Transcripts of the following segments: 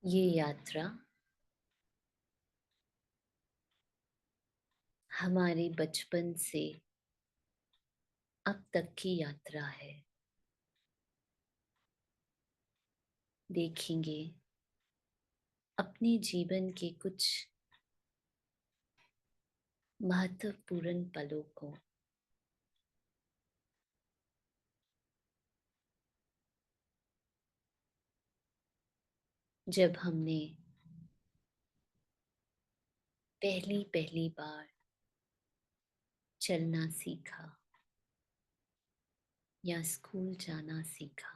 ये यात्रा हमारे बचपन से अब तक की यात्रा है। देखेंगे अपने जीवन के कुछ महत्वपूर्ण पलों को। जब हमने पहली पहली बार चलना सीखा या स्कूल जाना सीखा,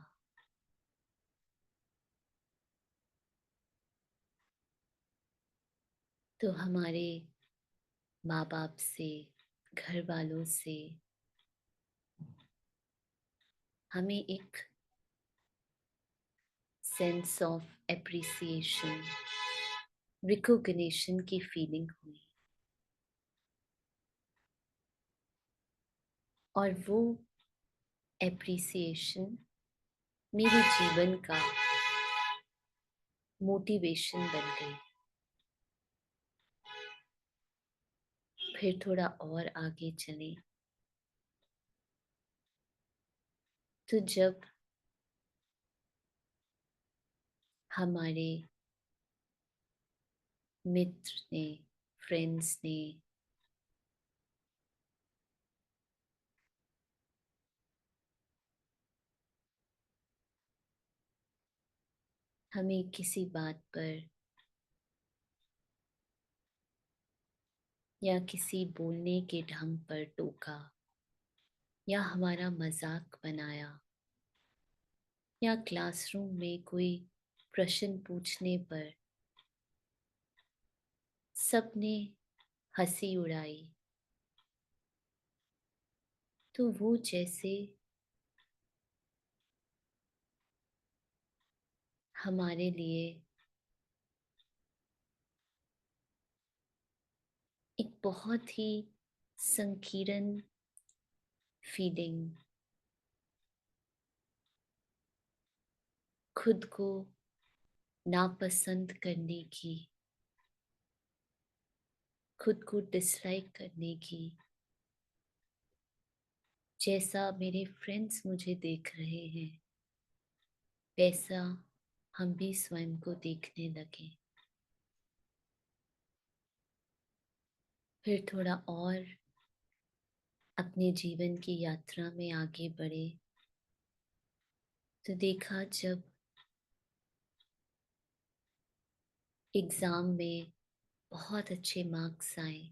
तो हमारे माँ बाप से, घर वालों से हमें एक सेंस ऑफ एप्रिसिएशन, रिकॉग्निशन की फीलिंग हुई। और वो एप्रिसिएशन मेरे जीवन का मोटिवेशन बन गई। फिर थोड़ा और आगे चले तो जब हमारे मित्र ने, फ्रेंड्स ने हमें किसी बात पर या किसी बोलने के ढंग पर टोका या हमारा मजाक बनाया या क्लासरूम में कोई प्रश्न पूछने पर सबने हंसी उड़ाई, तो वो जैसे हमारे लिए एक बहुत ही संकीर्ण फीलिंग, खुद को नापसंद करने की, खुद को डिसलाइक करने की, जैसा मेरे फ्रेंड्स मुझे देख रहे हैं वैसा हम भी स्वयं को देखने लगे। फिर थोड़ा और अपने जीवन की यात्रा में आगे बढ़े तो देखा जब एग्जाम में बहुत अच्छे मार्क्स आए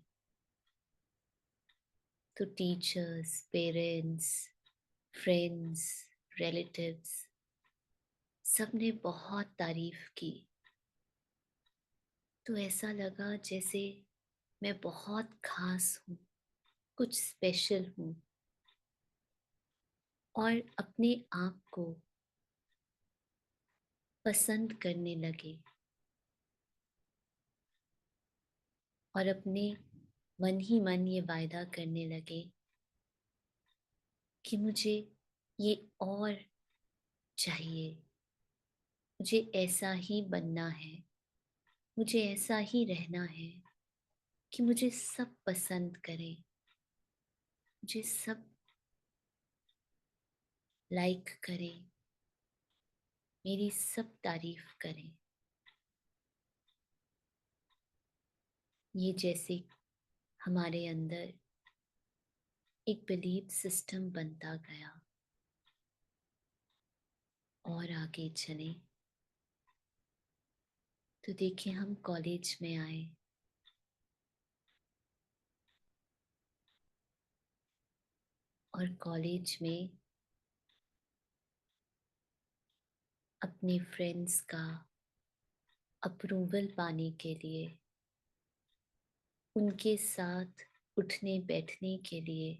तो टीचर्स, पेरेंट्स, फ्रेंड्स, रिलेटिव्स सबने बहुत तारीफ की। तो ऐसा लगा जैसे मैं बहुत खास हूँ, कुछ स्पेशल हूँ, और अपने आप को पसंद करने लगे और अपने मन ही मन ये वायदा करने लगे कि मुझे ये और चाहिए, मुझे ऐसा ही बनना है, मुझे ऐसा ही रहना है कि मुझे सब पसंद करें, मुझे सब लाइक करें, मेरी सब तारीफ करें। ये जैसे हमारे अंदर एक बिलीफ सिस्टम बनता गया। और आगे चले तो देखिए हम कॉलेज में आए और कॉलेज में अपने फ्रेंड्स का अप्रूवल पाने के लिए, उनके साथ उठने बैठने के लिए,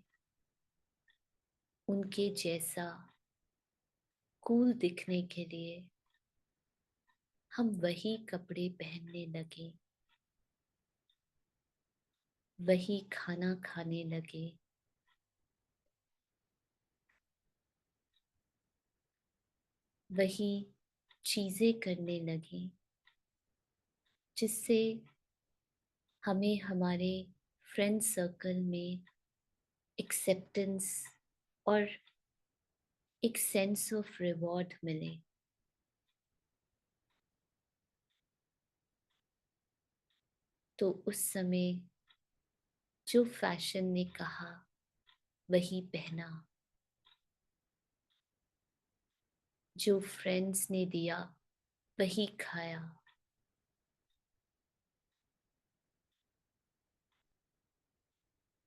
उनके जैसा कूल दिखने के लिए हम वही कपड़े पहनने लगे, वही खाना खाने लगे, वही चीजें करने लगे जिससे हमें हमारे फ्रेंड सर्कल में एक्सेप्टेंस और एक सेंस ऑफ रिवॉर्ड मिले। तो उस समय जो फैशन ने कहा वही पहना, जो फ्रेंड्स ने दिया वही खाया,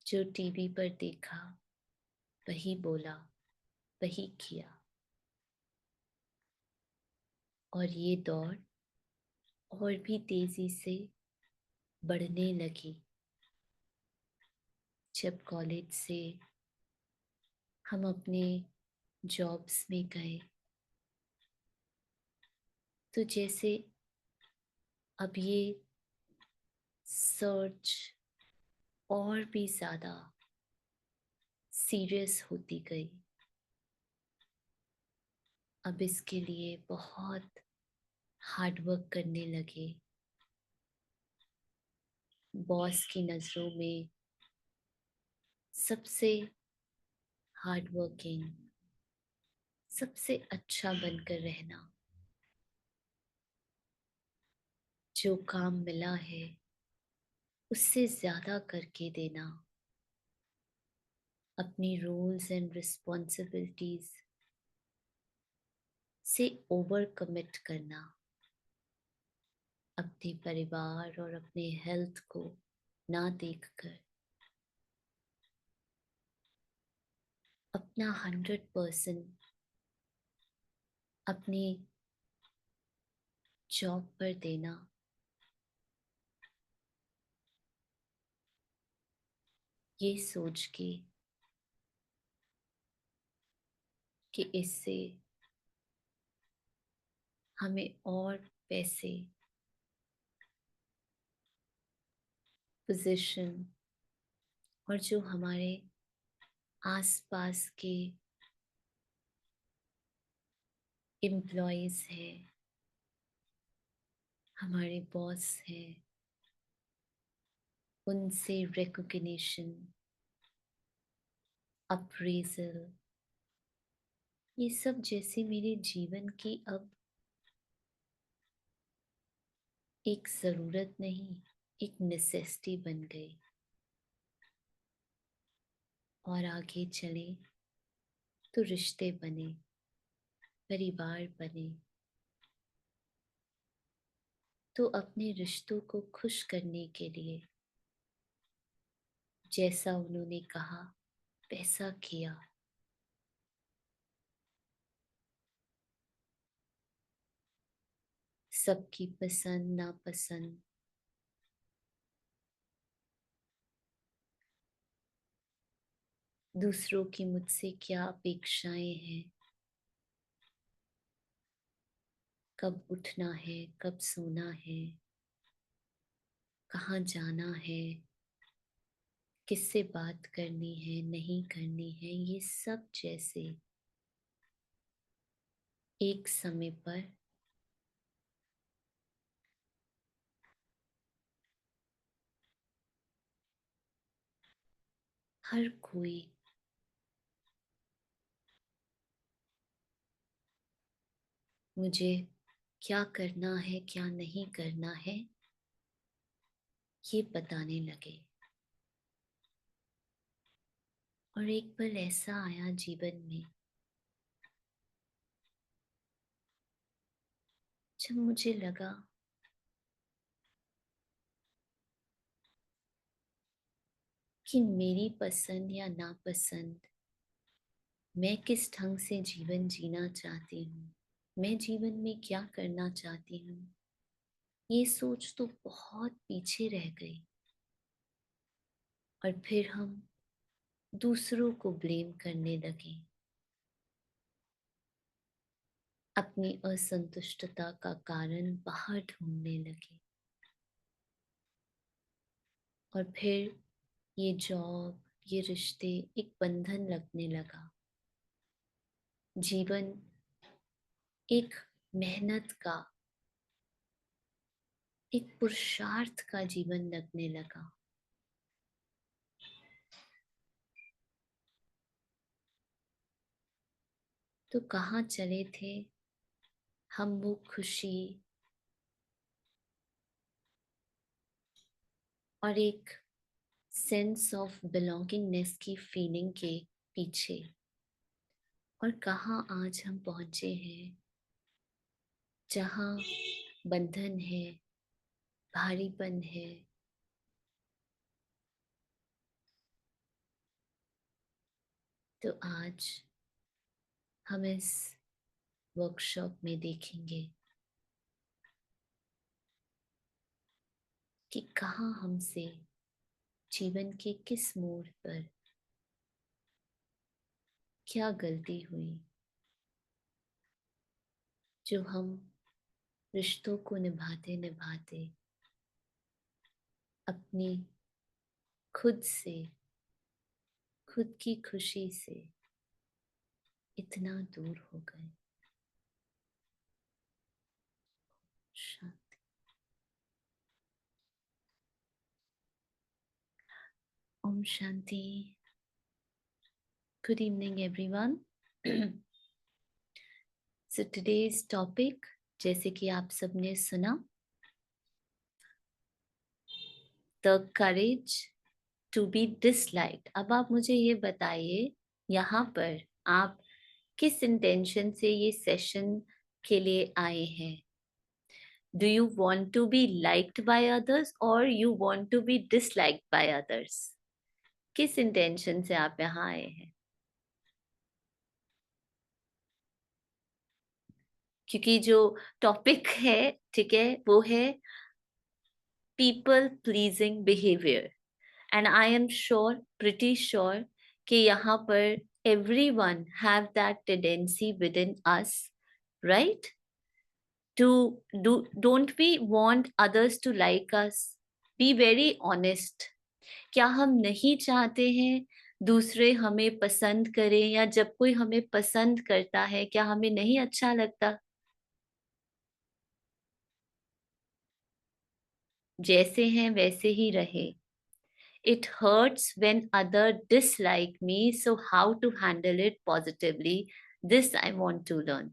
जो टीवी पर देखा वही बोला, वही किया। और ये दौड़ और भी तेजी से बढ़ने लगी जब कॉलेज से हम अपने जॉब्स में गए। तो जैसे अब ये सर्च और भी ज़्यादा सीरियस होती गई। अब इसके लिए बहुत हार्ड वर्क करने लगे। बॉस की नज़रों में सबसे हार्ड वर्किंग, सबसे अच्छा बनकर रहना, जो काम मिला है उससे ज़्यादा करके देना, अपनी रोल्स एंड रिस्पॉन्सिबिलिटीज से ओवर कमिट करना, अपने परिवार और अपने हेल्थ को ना देखकर अपना 100% अपनी जॉब पर देना। ये सोच के कि इससे हमें और पैसे, पोजीशन और जो हमारे आसपास के एम्प्लॉयज़ हैं, हमारे बॉस हैं, उनसे रिकॉग्निशन, अप्रेजल, ये सब जैसे मेरे जीवन की अब एक ज़रूरत नहीं, एक नेसेसिटी बन गई। और आगे चले तो रिश्ते बने, परिवार बने, तो अपने रिश्तों को खुश करने के लिए जैसा उन्होंने कहा वैसा किया। सबकी पसंद नापसंद, दूसरों की मुझसे क्या अपेक्षाएं हैं, कब उठना है, कब सोना है, कहाँ जाना है, किससे बात करनी है नहीं करनी है, ये सब जैसे एक समय पर हर कोई मुझे क्या करना है क्या नहीं करना है ये बताने लगे। और एक पल ऐसा आया जीवन में जब मुझे लगा कि मेरी पसंद या नापसंद, मैं किस ढंग से जीवन जीना चाहती हूँ, मैं जीवन में क्या करना चाहती हूँ, ये सोच तो बहुत पीछे रह गई। और फिर हम दूसरों को ब्लेम करने लगे, अपनी असंतुष्टता का कारण बाहर ढूंढने लगे। और फिर ये जॉब, ये रिश्ते एक बंधन लगने लगा। जीवन एक मेहनत का, एक पुरुषार्थ का जीवन लगने लगा। तो कहाँ चले थे हम वो खुशी और एक सेंस ऑफ बिलोंगिंगनेस की फीलिंग के पीछे, और कहाँ आज हम पहुंचे हैं जहाँ बंधन है, भारीपन है। तो आज हम इस वर्कशॉप में देखेंगे कि कहाँ हमसे जीवन के किस मोड़ पर क्या गलती हुई, जो हम रिश्तों को निभाते निभाते अपनी खुद से, खुद की खुशी से इतना दूर हो गए। शांति। ओम शांति। Good evening everyone. So today's topic, जैसे कि आप सबने सुना, the courage to be disliked. अब आप मुझे ये बताइए, यहाँ पर आप किस इंटेंशन से ये सेशन के लिए आए हैं? Do you want to be liked by others or you want to be disliked by others? किस इंटेंशन से आप यहाँ आए हैं? क्योंकि जो टॉपिक है, ठीक है, वो है people pleasing behaviour, and I am sure, pretty sure, कि यहाँ पर everyone have that tendency within us, right? Don't we want others to like us? Be very honest. क्या हम नहीं चाहते हैं दूसरे हमें पसंद करें, या जब कोई हमें पसंद करता है क्या हमें नहीं अच्छा लगता? जैसे हैं वैसे ही रहे। It hurts when other dislike me, so how to handle it positively? This I want to learn.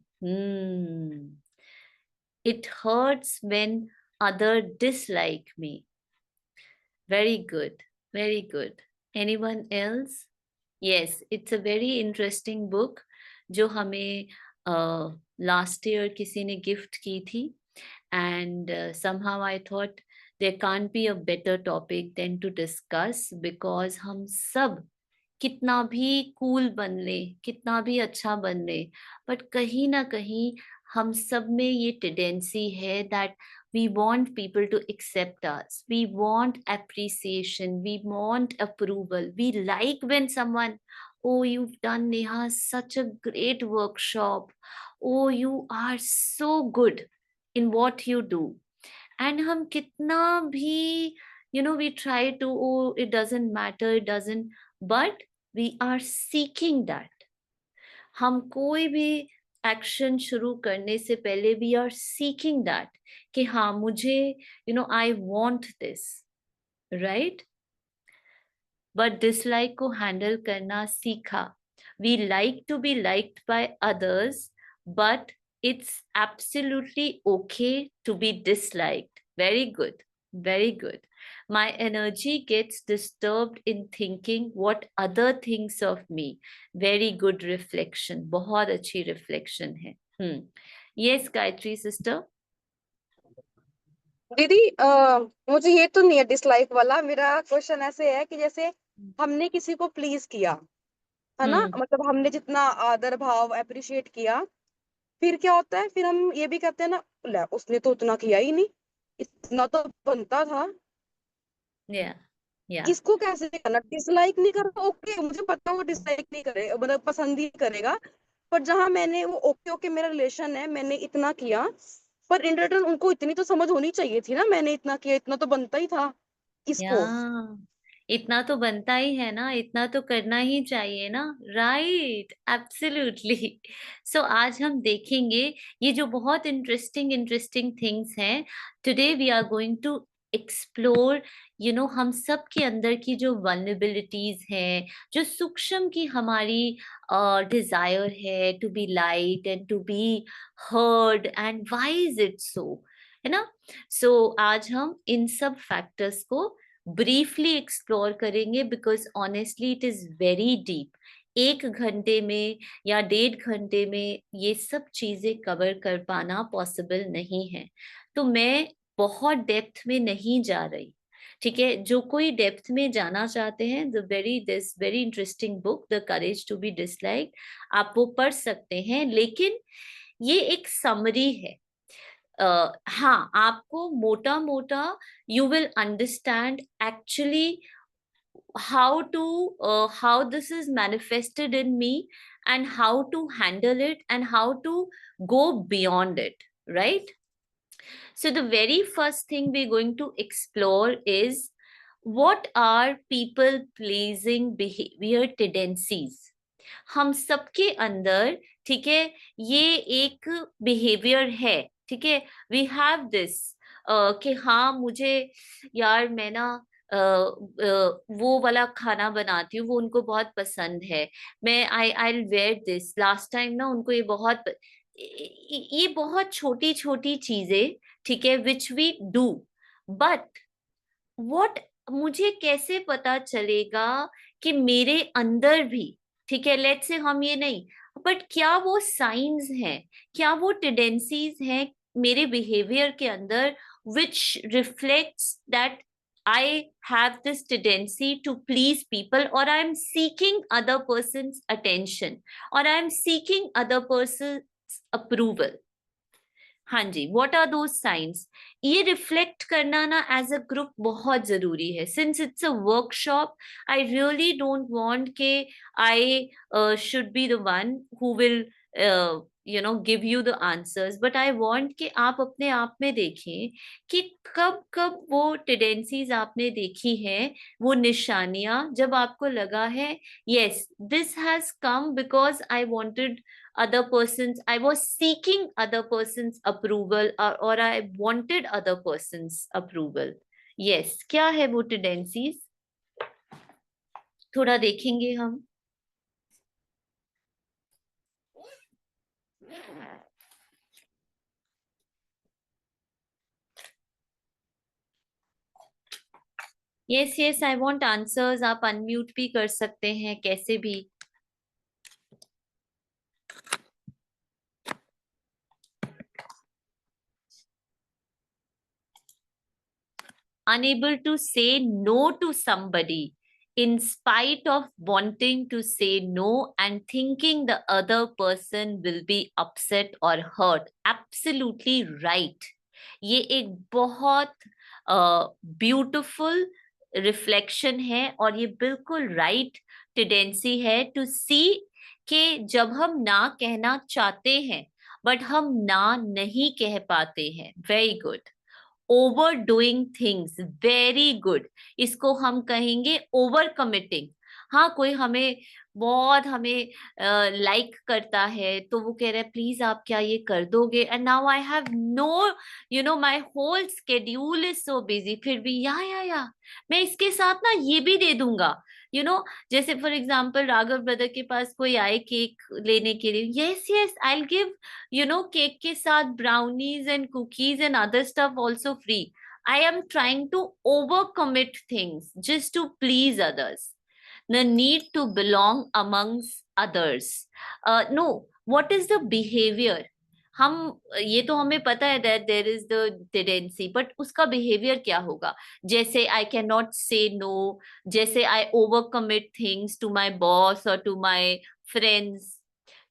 It hurts when other dislike me. Very good, very good. Anyone else? Yes, it's a very interesting book जो हमें last year किसी ने gift की थी, and somehow I thought there can't be a better topic than to discuss, because हम सब कितना भी कूल बन ले, कितना भी अच्छा बन ले, बट कहीं ना कहीं हम सब में ये टेंडेंसी है that we want people to accept us, we want appreciation, we want approval, we like when someone, oh you've done Neha such a great workshop, oh you are so good in what you do, and हम कितना भी we try to, oh it doesn't matter, it doesn't, but we are seeking that. हम कोई भी action शुरू करने से पहले वी आर सीकिंग दैट कि हाँ मुझे I want this, right? But dislike को हैंडल करना सीखा। We like to be liked by others, but it's absolutely okay to be disliked. Very good, very good. My energy gets disturbed in thinking what other thinks of me. Very good reflection. बहुत अच्छी reflection है. Yes, Gayatri sister. दीदी मुझे ये तो नहीं है dislike वाला। मेरा क्वेश्चन ऐसे है कि जैसे हमने किसी को प्लीज किया है ना, मतलब हमने जितना आदर भाव अप्रिशिएट किया, फिर क्या होता है, फिर हम ये भी कहते हैं ना, ले उसने तो उतना किया ही नहीं, इतना तो बनता था। Yeah, yeah. इसको कैसे करना? डिसलाइक नहीं करना, ओके मुझे पता है वो डिसलाइक नहीं करे, मतलब पसंद ही करेगा, पर जहां मैंने वो ओके ओके मेरा रिलेशन है, मैंने इतना किया, पर इन रिटर्न उनको इतनी तो समझ होनी चाहिए थी ना, मैंने इतना किया, इतना तो बनता ही था इसको। Yeah. इतना तो बनता ही है ना, इतना तो करना ही चाहिए ना, राइट, एब्सोल्युटली। सो आज हम देखेंगे ये जो बहुत इंटरेस्टिंग इंटरेस्टिंग थिंग्स हैं। Today we are going to explore, हम सब के अंदर की जो वल्नरेबिलिटीज हैं, जो सूक्ष्म की हमारी डिजायर है to be liked and to be heard, and why is it so, है ना। सो आज हम इन सब फैक्टर्स को ब्रीफली एक्सप्लोर करेंगे, because honestly it is very deep. 1 घंटे में या 1.5 घंटे में ये सब चीजें कवर कर पाना पॉसिबल नहीं है। तो मैं बहुत डेप्थ में नहीं जा रही, ठीक है। जो कोई डेप्थ में जाना चाहते हैं, this very interesting book the courage to be dislike, आप वो पढ़ सकते हैं। लेकिन ये एक समरी है। हाँ, आपको मोटा मोटा you will understand actually how this is manifested in me, and how to handle it, and how to go beyond it, right? So the very first thing we're going to explore is what are people pleasing behavior tendencies. हम सबके अंदर, ठीक है, ये एक behaviour है, ठीक है। वी हैव दिस कि हाँ मुझे, यार मैं ना वो वाला खाना बनाती हूँ, वो उनको बहुत पसंद है। मैं आई वेयर दिस लास्ट टाइम ना, उनको ये बहुत ये बहुत छोटी छोटी चीजें, ठीक है, which we do. But what, मुझे कैसे पता चलेगा कि मेरे अंदर भी, ठीक है, लेट्स से हम ये नहीं, बट क्या वो साइंस हैं, क्या वो टेंडेंसीज हैं मेरे बिहेवियर के अंदर which reflects that I have this tendency to please people, or I am seeking other person's attention, or I am seeking other person's approval. हाँ जी, व्हाट आर दोज साइंस। ये रिफ्लेक्ट करना ना as a group बहुत जरूरी है। Since it's a workshop, I really don't want के I should be the one who will give you the answers, but I want कि आप अपने आप में देखें कि कब कब वो टेंडेंसीज आपने देखी हैं, वो निशानियां, जब आपको लगा है yes this has come because I wanted other person's, I was seeking other person's approval, or I wanted other person's approval. Yes, क्या है वो tendencies, थोड़ा देखेंगे हम। Yes yes, I want answers. आप अनम्यूट भी कर सकते हैं, कैसे भी। Unable to say no to somebody in spite of wanting to say no and thinking the other person will be upset or hurt. Absolutely right. ये एक बहुत ब्यूटिफुल रिफ्लेक्शन है, और ये बिल्कुल राइट टेंडेंसी है टू सी कि जब हम ना कहना चाहते हैं बट हम ना नहीं कह पाते हैं। Very good. Over doing things, very good. इसको हम कहेंगे ओवर कमिटिंग। हाँ, कोई हमें बहुत हमें लाइक करता है, तो वो कह रहा है प्लीज आप क्या ये कर दोगे, and now I have no, my whole schedule is so busy, फिर भी या मैं इसके साथ ना ये भी दे दूंगा। यू नो जैसे फॉर एग्जाम्पल राघव ब्रदर के पास कोई आए केक लेने के लिए, yes yes I will give, cake के साथ brownies and cookies and other stuff also free. I am trying to overcommit things just to please others, the need to belong amongst others. No, what is the behavior? हम, ये तो हमें पता है that there is the tendency, but उसका behavior क्या होगा? जैसे I cannot say no, जैसे I overcommit things to my boss or to my friends,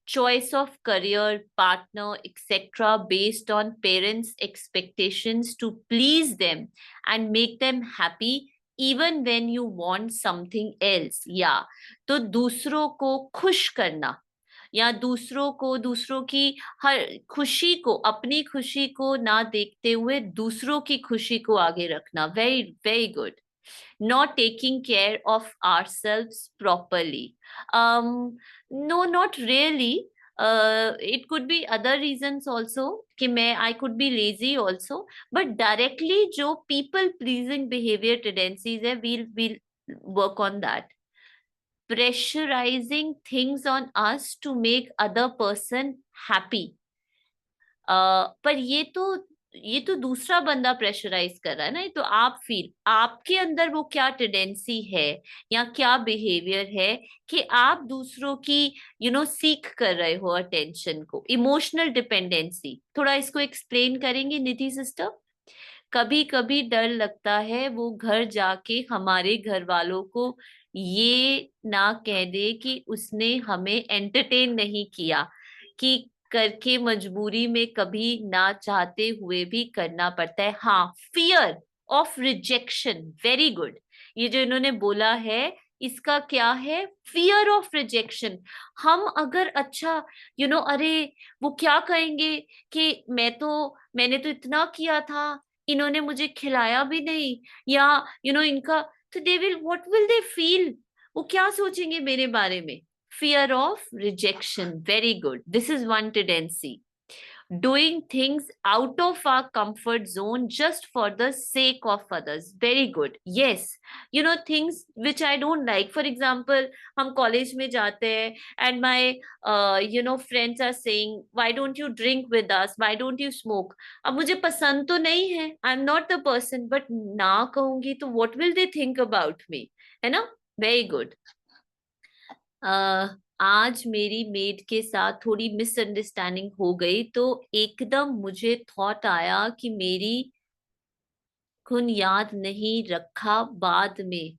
choice of career, partner, etc., based on parents' expectations to please them and make them happy even when you want something else. या तो दूसरों को खुश करना, या दूसरों की हर खुशी को, अपनी खुशी को ना देखते हुए दूसरों की खुशी को आगे रखना। Very very good. not taking care of ourselves properly. No, not really. It could be other reasons also कि मैं I could be lazy also, but directly जो people pleasing behavior tendencies है, we'll work on that. Pressurizing things on us to make other person happy. पर ये तो दूसरा बंदा pressurise कर रहा है ना, ये तो आप फील, आपके अंदर वो क्या टेंडेंसी है या क्या बिहेवियर है कि आप दूसरों की सीख कर रहे हो अटेंशन को, इमोशनल डिपेंडेंसी। थोड़ा इसको एक्सप्लेन करेंगे निधि सिस्टर? कभी कभी डर लगता है वो घर जाके हमारे घर वालों को ये ना कह दे कि उसने हमें एंटरटेन नहीं किया, कि करके मजबूरी में कभी ना चाहते हुए भी करना पड़ता है। हाँ, fear of rejection, very good. ये जो इन्होंने बोला है इसका क्या है? Fear of rejection. हम अगर अच्छा अरे वो क्या कहेंगे कि मैंने तो इतना किया था, इन्होंने मुझे खिलाया भी नहीं, या इनका, तो they will, what will they feel, वो क्या सोचेंगे मेरे बारे में? Fear of rejection. Very good. This is one tendency. Doing things out of our comfort zone just for the sake of others. Very good. Yes. Things which I don't like. For example, हम college में जाते हैं and my friends are saying, why don't you drink with us? Why don't you smoke? अब मुझे पसंद तो नहीं है. I'm not the person, but ना कहूंगी तो what will they think about me? है ना? Very good. आज मेरी मेड के साथ थोड़ी मिसअंडरस्टैंडिंग हो गई तो एकदम मुझे थॉट आया कि मेरी खून याद नहीं रखा, बाद में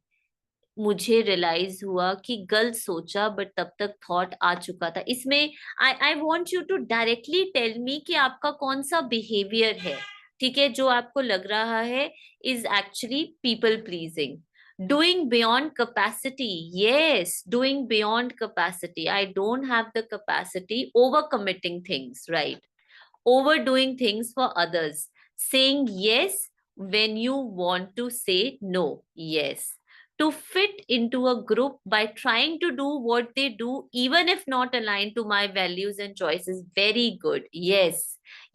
मुझे रियलाइज हुआ कि गलत सोचा, बट तब तक थॉट आ चुका था। इसमें I want you to directly tell me कि आपका कौन सा बिहेवियर है, ठीक है, जो आपको लग रहा है is actually people pleasing. Doing beyond capacity. Yes, doing beyond capacity. I don't have the capacity. Overcommitting things, right? Overdoing things for others. Saying yes when you want to say no. Yes. To fit into a group by trying to do what they do, even if not aligned to my values and choices. Very good. Yes.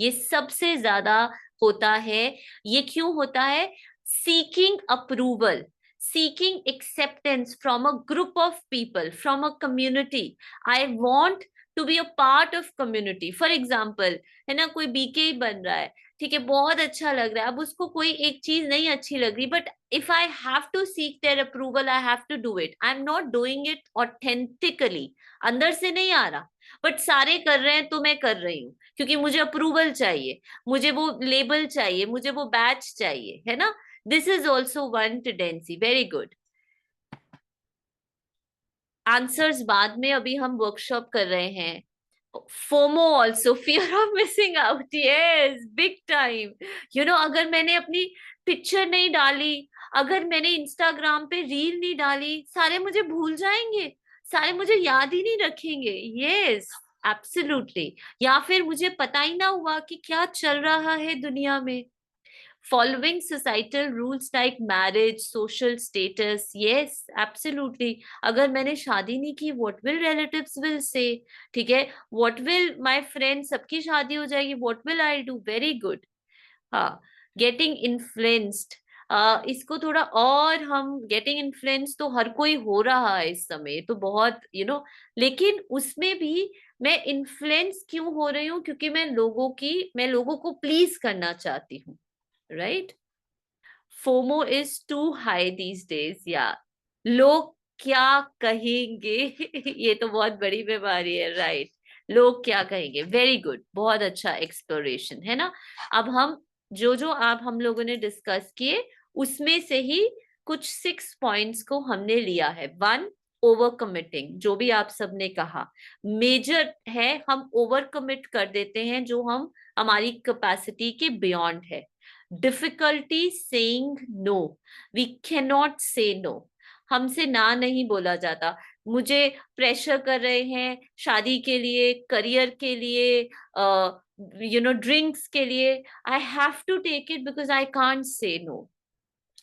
ये सबसे ज्यादा होता है। ये क्यों होता है? Seeking approval, seeking acceptance from a group of people, from a community. I want to be a part of community. For example, है ना, कोई बीके ही बन रहा है, ठीक है, बहुत अच्छा लग रहा है, अब उसको कोई एक चीज नहीं अच्छी लग रही, but if I have to seek their approval, I have to do it. I am not doing it authentically, अंदर से नहीं आ रहा, बट सारे कर रहे हैं तो मैं कर रही हूँ क्योंकि मुझे अप्रूवल चाहिए, मुझे वो लेबल चाहिए, मुझे वो बैच चाहिए, है ना? This is also one tendency. Very good. Answers बाद में, अभी हम वर्कशॉप कर रहे हैं। FOMO also, fear of missing out. Yes, big time. अगर मैंने अपनी पिक्चर नहीं डाली, अगर मैंने इंस्टाग्राम पे रील नहीं डाली, सारे मुझे भूल जाएंगे, सारे मुझे याद ही नहीं रखेंगे। Yes, absolutely. या फिर मुझे पता ही ना हुआ कि क्या चल रहा है दुनिया में। Following societal rules like marriage, social status. Yes, absolutely. अगर मैंने शादी नहीं की, what will relatives will say? ठीक है, what will my friends, सबकी शादी हो जाएगी, what will I do? Very good. हाँ, getting influenced. इसको थोड़ा और हम, गेटिंग इन्फ्लुएंस तो हर कोई हो रहा है इस समय, तो बहुत लेकिन उसमें भी मैं इन्फ्लुएंस क्यों हो रही हूँ? क्योंकि मैं लोगों को प्लीज करना चाहती हूँ, right? FOMO is too high these days, या लोग क्या कहेंगे ये तो बहुत बड़ी बीमारी है, राइट? लोग क्या कहेंगे। वेरी गुड, बहुत अच्छा एक्सप्लोरेशन है ना। अब हम जो आप हम लोगों ने डिस्कस किए उसमें से ही कुछ 6 पॉइंट्स को हमने लिया है। 1, ओवर कमिटिंग, जो भी आप सबने कहा मेजर है, हम ओवर कमिट कर देते हैं जो हम हमारी कैपेसिटी के बियॉन्ड है। Difficulty saying no, we can not say no, हमसे ना नहीं बोला जाता। मुझे प्रेशर कर रहे हैं शादी के लिए, करियर के लिए, ड्रिंक्स के लिए, I have to take it because I can't say no.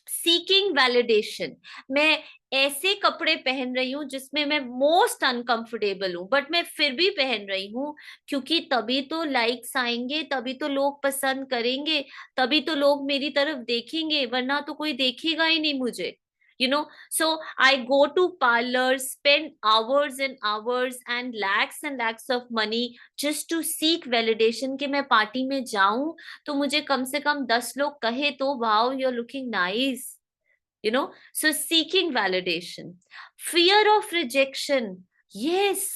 Seeking validation, मैं ऐसे कपड़े पहन रही हूँ जिसमें मैं मोस्ट अनकंफर्टेबल हूँ, बट मैं फिर भी पहन रही हूँ, क्योंकि तभी तो लाइक्स आएंगे, तभी तो लोग पसंद करेंगे, तभी तो लोग मेरी तरफ देखेंगे, वरना तो कोई देखेगा ही नहीं मुझे, you know. So I go to parlors, spend hours and hours and lakhs of money just to seek validation कि मैं पार्टी में जाऊं तो मुझे कम से कम 10 लोग कहे तो wow you are looking nice, you know. So seeking validation, fear of rejection, yes,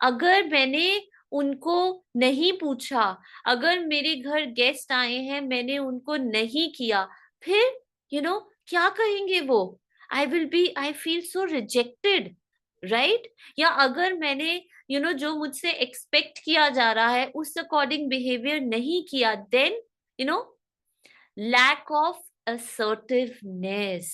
अगर मैंने उनको नहीं पूछा, अगर मेरे घर गेस्ट आए हैं मैंने उनको नहीं किया, फिर you know क्या कहेंगे वो, I feel so rejected, right? या अगर मैंने जो मुझसे एक्सपेक्ट किया जा रहा है उस अकॉर्डिंग बिहेवियर नहीं किया, then you know lack of assertiveness.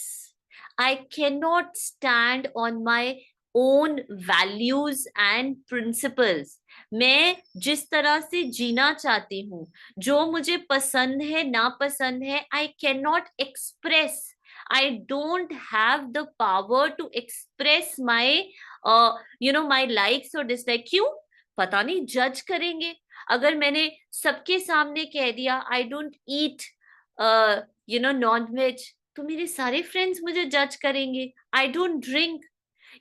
I cannot stand on my own values and principles. मैं जिस तरह से जीना चाहती हूँ, जो मुझे पसंद है नापसंद है, I cannot express. I don't have the power to express my my likes or dislike. क्यों? पता नहीं जज करेंगे। अगर मैंने सबके सामने कह दिया I don't eat non veg, तो मेरे सारे फ्रेंड्स मुझे जज करेंगे। आई डोंट ड्रिंक,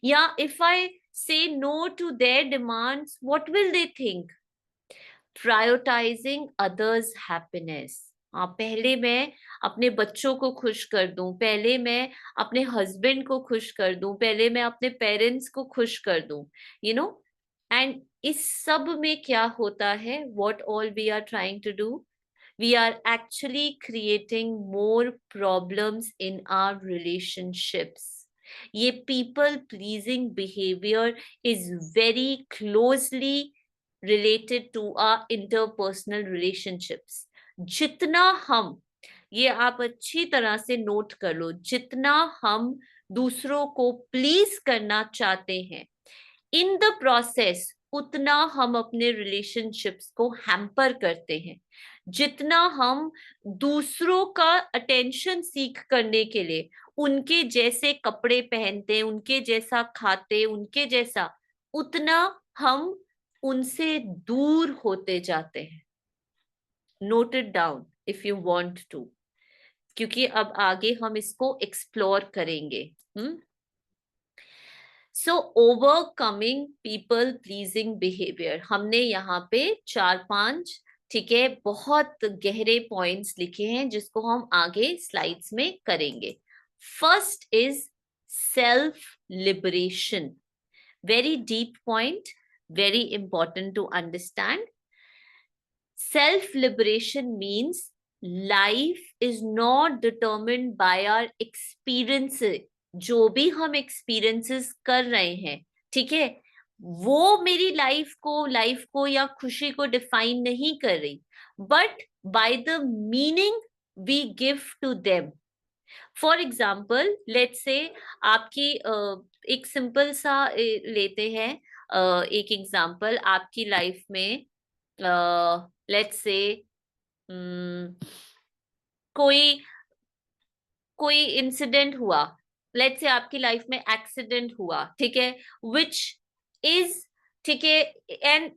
या if I say no to their demands, what will they think? Prioritising others happiness. हाँ, पहले मैं अपने बच्चों को खुश कर दूं, पहले मैं अपने हस्बैंड को खुश कर दूं, पहले मैं अपने पेरेंट्स को खुश कर दूं, यू नो। एंड इस सब में क्या होता है, what all we are trying to do, we are actually creating more problems in our relationships. ये people pleasing behavior is very closely related to our interpersonal relationships. जितना हम, ये आप अच्छी तरह से नोट कर लो, जितना हम दूसरों को प्लीज करना चाहते हैं, इन द प्रोसेस उतना हम अपने रिलेशनशिप्स को हैम्पर करते हैं। जितना हम दूसरों का अटेंशन सीख करने के लिए उनके जैसे कपड़े पहनते, उनके जैसा खाते, उनके जैसा, उतना हम उनसे दूर होते जाते हैं। Note it down if you want to, क्योंकि अब आगे हम इसको एक्सप्लोर करेंगे। So overcoming people pleasing behaviour, हमने यहाँ पे 4-5, ठीक है, बहुत गहरे पॉइंट्स लिखे हैं जिसको हम आगे स्लाइड्स में करेंगे। First is self liberation, very deep point, very important to understand. Self liberation means life is not determined by our experiences. जो भी हम एक्सपीरियंसेस कर रहे हैं, ठीक है, वो मेरी लाइफ को या खुशी को डिफाइन नहीं कर रही, but by the meaning we give to them. For example, let's say आपकी एक सिंपल सा लेते हैं एक एग्जाम्पल आपकी लाइफ में, लेट्स से कोई कोई इंसिडेंट हुआ, लेट्स से आपकी लाइफ में एक्सीडेंट हुआ, ठीक है, विच इज, ठीक है, and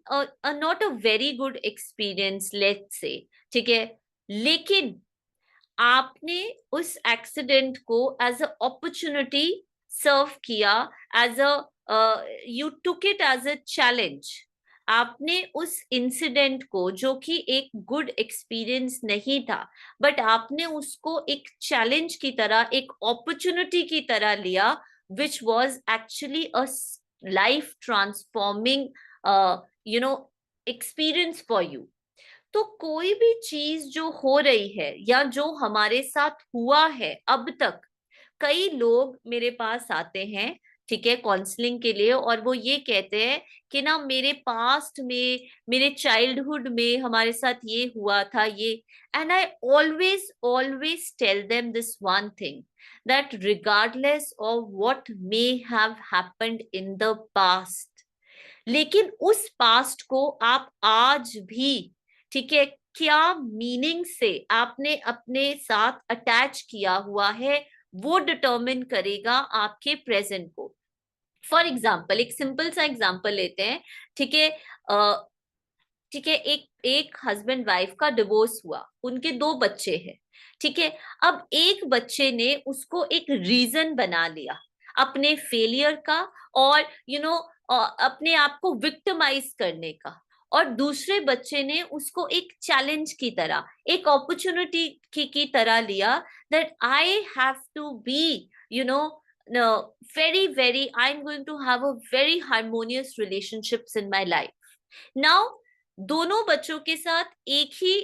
not a very good experience, let's say, ठीक है, लेकिन आपने उस एक्सीडेंट को एज अ अपॉर्चुनिटी सर्व किया, as a you took it as a challenge. आपने उस इंसिडेंट को, जो कि एक गुड एक्सपीरियंस नहीं था, बट आपने उसको एक चैलेंज की तरह, एक अपॉर्चुनिटी की तरह लिया, which was actually a life transforming experience for you. तो कोई भी चीज जो हो रही है या जो हमारे साथ हुआ है अब तक, कई लोग मेरे पास आते हैं, ठीक है, काउंसलिंग के लिए, और वो ये कहते हैं कि ना मेरे पास्ट में, मेरे चाइल्डहुड में हमारे साथ ये हुआ था, ये। And I always always tell them this one thing, that regardless of what may have happened in the past, लेकिन उस पास्ट को आप आज भी, ठीक है, क्या मीनिंग से आपने अपने साथ अटैच किया हुआ है, वो डिटर्मिन करेगा आपके प्रेजेंट को। फॉर एग्जाम्पल, एक सिंपल सा एग्जाम्पल लेते हैं, ठीक है। ठीक है, एक एक हस्बैंड वाइफ का डिवोर्स हुआ, उनके 2 बच्चे हैं, ठीक है। अब एक बच्चे ने उसको एक रीजन बना लिया अपने फेलियर का, और अपने आप को विक्टिमाइज करने का, और दूसरे बच्चे ने उसको एक चैलेंज की तरह, एक अपॉर्चुनिटी की तरह लिया, that I have to be, you know very, I'm going to have a very harmonious relationships in my life. Now, दोनों बच्चों के साथ एक ही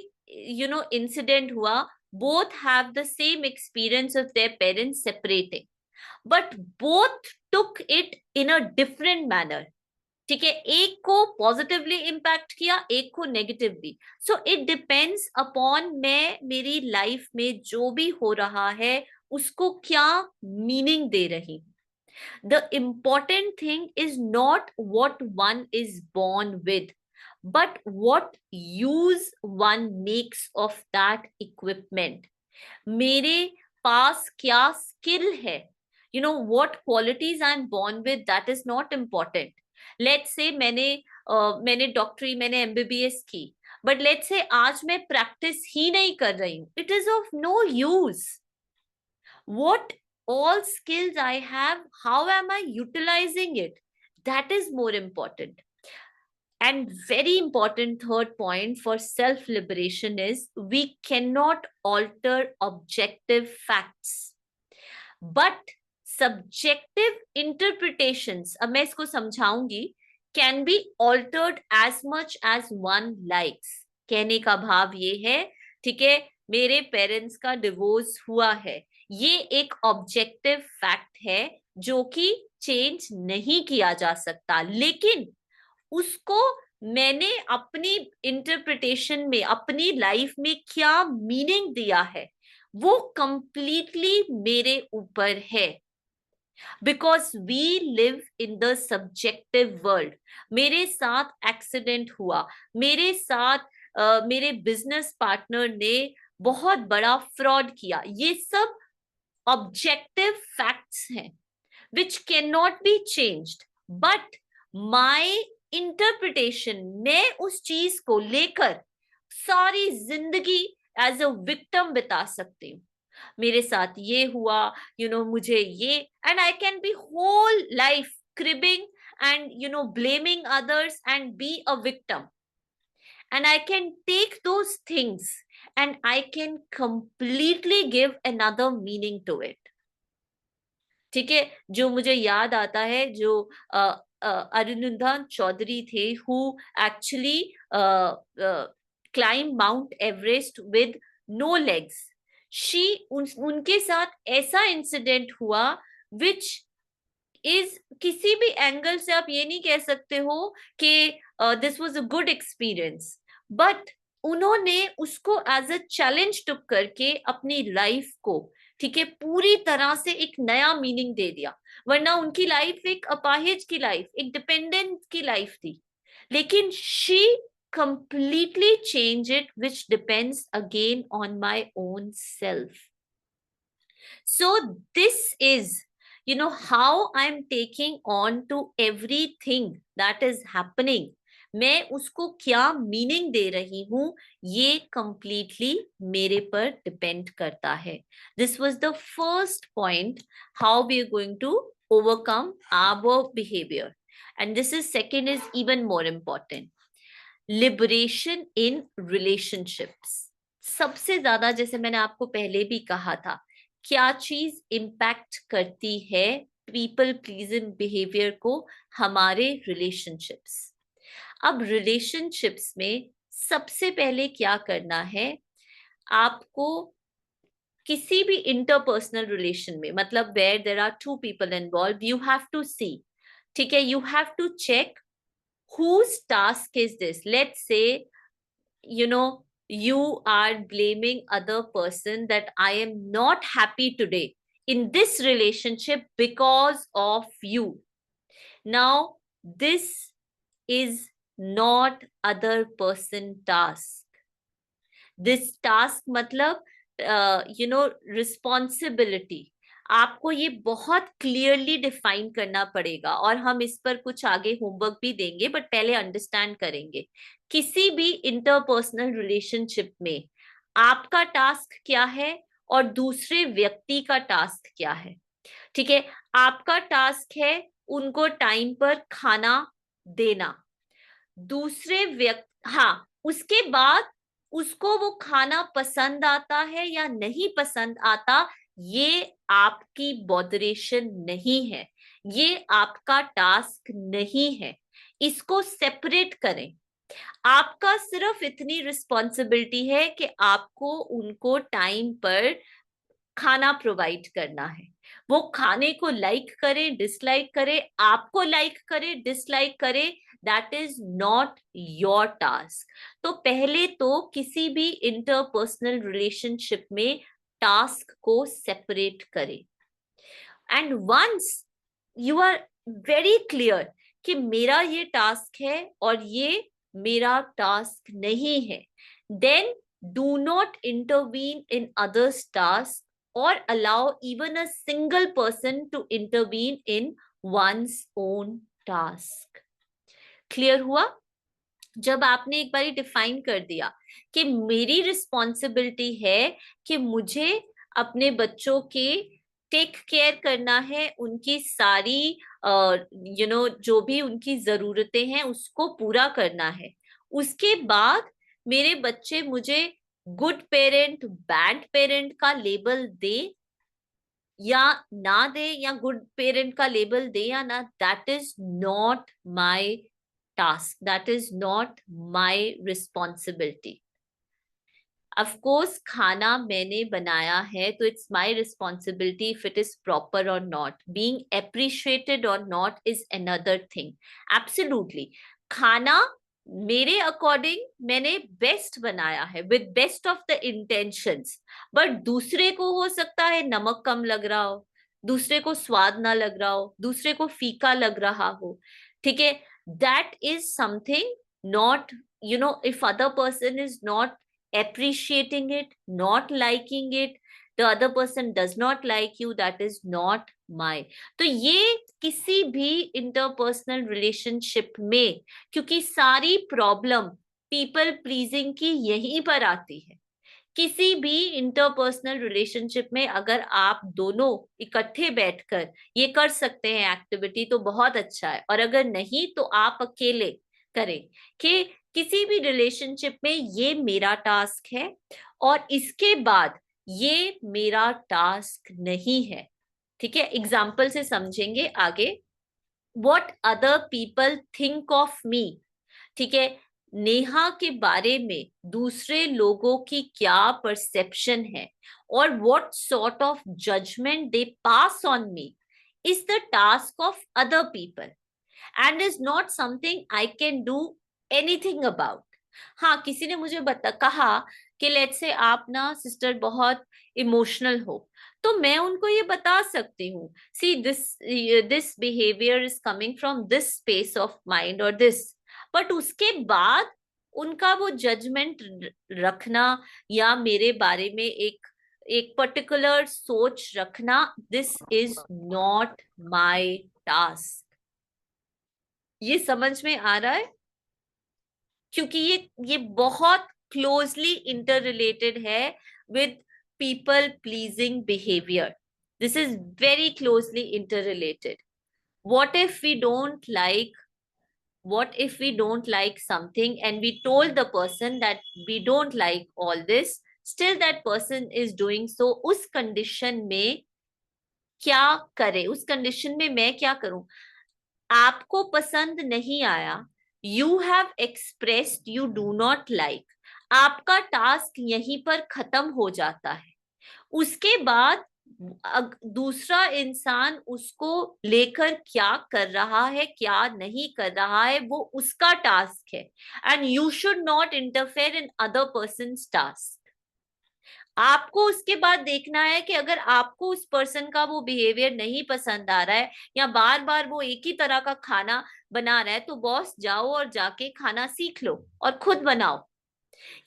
इंसिडेंट हुआ, both have the same experience of their parents separating, but both took it in a different manner. ठीक है, एक को पॉजिटिवली इम्पैक्ट किया, एक को negatively. So it depends upon मैं मेरी लाइफ में जो भी हो रहा है उसको क्या मीनिंग दे रही हूँ। The important thing is not what one is born with, but what use one makes of that equipment. मेरे पास क्या स्किल है, what qualities I'm born with, that is not important. Let's say मैंने डॉक्टरी, मैंने MBBS की, but let's say आज मैं practice ही नहीं कर रही हूँ, it is of no use. What all skills I have, how am I utilizing it? That is more important. And very important third point for self-liberation is we cannot alter objective facts. But subjective interpretations, अब मैं इसको समझाऊंगी, can be altered as much as one likes. कहने का भाव ये है, ठीक है, मेरे पेरेंट्स का डिवोर्स हुआ है, ये एक ऑब्जेक्टिव फैक्ट है जो कि चेंज नहीं किया जा सकता, लेकिन उसको मैंने अपनी इंटरप्रिटेशन में, अपनी लाइफ में क्या मीनिंग दिया है, वो कंप्लीटली मेरे ऊपर है। Because we live in the subjective world. मेरे साथ एक्सीडेंट हुआ, मेरे साथ मेरे बिजनेस पार्टनर ने बहुत बड़ा फ्रॉड किया, ये सब ऑब्जेक्टिव फैक्ट्स हैं which cannot be changed, but my interpretation, मैं उस चीज को लेकर सारी जिंदगी एज अ विक्टिम बिता सकती हूँ। मेरे साथ ये हुआ, मुझे ये, and I can be whole life cribbing and blaming others and be a victim, and I can take those things and I can completely give another meaning to it. ठीक है, जो मुझे याद आता है, जो अरुणिधा चौधरी थे, who actually climb Mount Everest with no legs. उनके साथ ऐसा इंसिडेंट हुआ विच इज, किसी भी एंगल से आप ये नहीं कह सकते हो कि this was a good experience, but उन्होंने उसको एज अ चैलेंज टुक करके अपनी लाइफ को, ठीक है, पूरी तरह से एक नया मीनिंग दे दिया। वरना उनकी लाइफ एक अपाहिज की लाइफ, एक डिपेंडेंट की लाइफ थी, लेकिन she completely change it, which depends again on my own self. So this is, how I'm taking on to everything that is happening. मैं उसको क्या मीनिंग दे रही हूं, ये कंप्लीटली मेरे पर डिपेंड करता है। This was the first point, how we are going to overcome our behaviour, and this is second, is even more important, liberation in relationships. सबसे ज्यादा, जैसे मैंने आपको पहले भी कहा था, क्या चीज इम्पैक्ट करती है पीपल प्लीजिंग बिहेवियर को, हमारे रिलेशनशिप्स। अब रिलेशनशिप्स में सबसे पहले क्या करना है, आपको किसी भी इंटरपर्सनल रिलेशन में, मतलब where there are 2 people involve, you have to see, ठीक है, you have to check whose task is this. Let's say, you are blaming other person that I am not happy today in this relationship because of you. Now, this is not other person task. This task matlab, responsibility. आपको ये बहुत clearly define करना पड़ेगा, और हम इस पर कुछ आगे होमवर्क भी देंगे, बट पहले अंडरस्टैंड करेंगे। किसी भी इंटरपर्सनल रिलेशनशिप में आपका टास्क क्या है और दूसरे व्यक्ति का टास्क क्या है। ठीक है, आपका टास्क है उनको टाइम पर खाना देना। दूसरे व्यक्ति, हाँ, उसके बाद उसको वो खाना पसंद आता है या नहीं पसंद आता, ये आपकी बॉदरेशन नहीं है, ये आपका टास्क नहीं है। इसको सेपरेट करें। आपका सिर्फ इतनी रिस्पॉन्सिबिलिटी है कि आपको उनको टाइम पर खाना प्रोवाइड करना है। वो खाने को लाइक करे डिसलाइक करे, आपको लाइक करे डिसलाइक करे, that is not your task. तो पहले तो किसी भी इंटरपर्सनल रिलेशनशिप में टास्क को सेपरेट करें। And once you are very clear कि मेरा ये टास्क है और ये मेरा टास्क नहीं है, then do not intervene in others task or allow even a single person to intervene in one's own task. Clear हुआ? जब आपने एक बारी डिफाइन कर दिया कि मेरी रिस्पॉन्सिबिलिटी है कि मुझे अपने बच्चों के टेक केयर करना है, उनकी सारी जो भी उनकी जरूरतें हैं उसको पूरा करना है, उसके बाद मेरे बच्चे मुझे गुड पेरेंट बैड पेरेंट का लेबल दे या ना दे, या गुड पेरेंट का लेबल दे या ना, that is not my task, that is not my responsibility. Of course खाना मैंने बनाया है तो it's my responsibility if it is proper और नॉट, बीइंग एप्रिशिएटेड और not is another thing. Absolutely, खाना मेरे अकॉर्डिंग मैंने बेस्ट बनाया है with best of the intentions, but दूसरे को हो सकता है नमक कम लग रहा हो, दूसरे को स्वाद ना लग रहा हो, दूसरे को फीका लग रहा हो। ठीक है, that is something not, if other person is not appreciating it, not liking it, the other person does not like you, that is not my। तो ये किसी भी इंटरपर्सनल रिलेशनशिप में, क्योंकि सारी प्रॉब्लम पीपल प्लीजिंग की यहीं पर आती है। किसी भी इंटरपर्सनल रिलेशनशिप में अगर आप दोनों इकट्ठे बैठकर ये कर सकते हैं एक्टिविटी तो बहुत अच्छा है, और अगर नहीं तो आप अकेले करें कि किसी भी रिलेशनशिप में ये मेरा टास्क है और इसके बाद ये मेरा टास्क नहीं है। ठीक है, एग्जाम्पल से समझेंगे आगे। What other people think of मी। ठीक है, नेहा के बारे में दूसरे लोगों की क्या परसेप्शन है और what sort of judgement they pass on me is the task of other people and is not something I can do anything about. हाँ, किसी ने मुझे कहा कि लेट्स से आप ना सिस्टर बहुत इमोशनल हो, तो मैं उनको ये बता सकती हूँ, see this behaviour is coming from this space of mind और दिस, बट उसके बाद उनका वो जजमेंट रखना या मेरे बारे में एक एक पर्टिकुलर सोच रखना, this is not my task. ये समझ में आ रहा है? क्योंकि ये बहुत क्लोजली इंटर रिलेटेड है with people pleasing behaviour. This is very closely inter related. what if we don't like what if we don't like something and we told the person that we don't like all this, still that person is doing so, उस condition में क्या करे, उस condition में मैं क्या करूं? आपको पसंद नहीं आया, you have expressed you do not like, आपका टास्क यहीं पर खत्म हो जाता है। उसके बाद दूसरा इंसान उसको लेकर क्या कर रहा है क्या नहीं कर रहा है वो उसका टास्क है, and you should not interfere in other persons task. आपको उसके बाद देखना है कि अगर आपको उस पर्सन का वो बिहेवियर नहीं पसंद आ रहा है या बार बार वो एक ही तरह का खाना बना रहा है, तो बॉस जाओ और जाके खाना सीख लो और खुद बनाओ।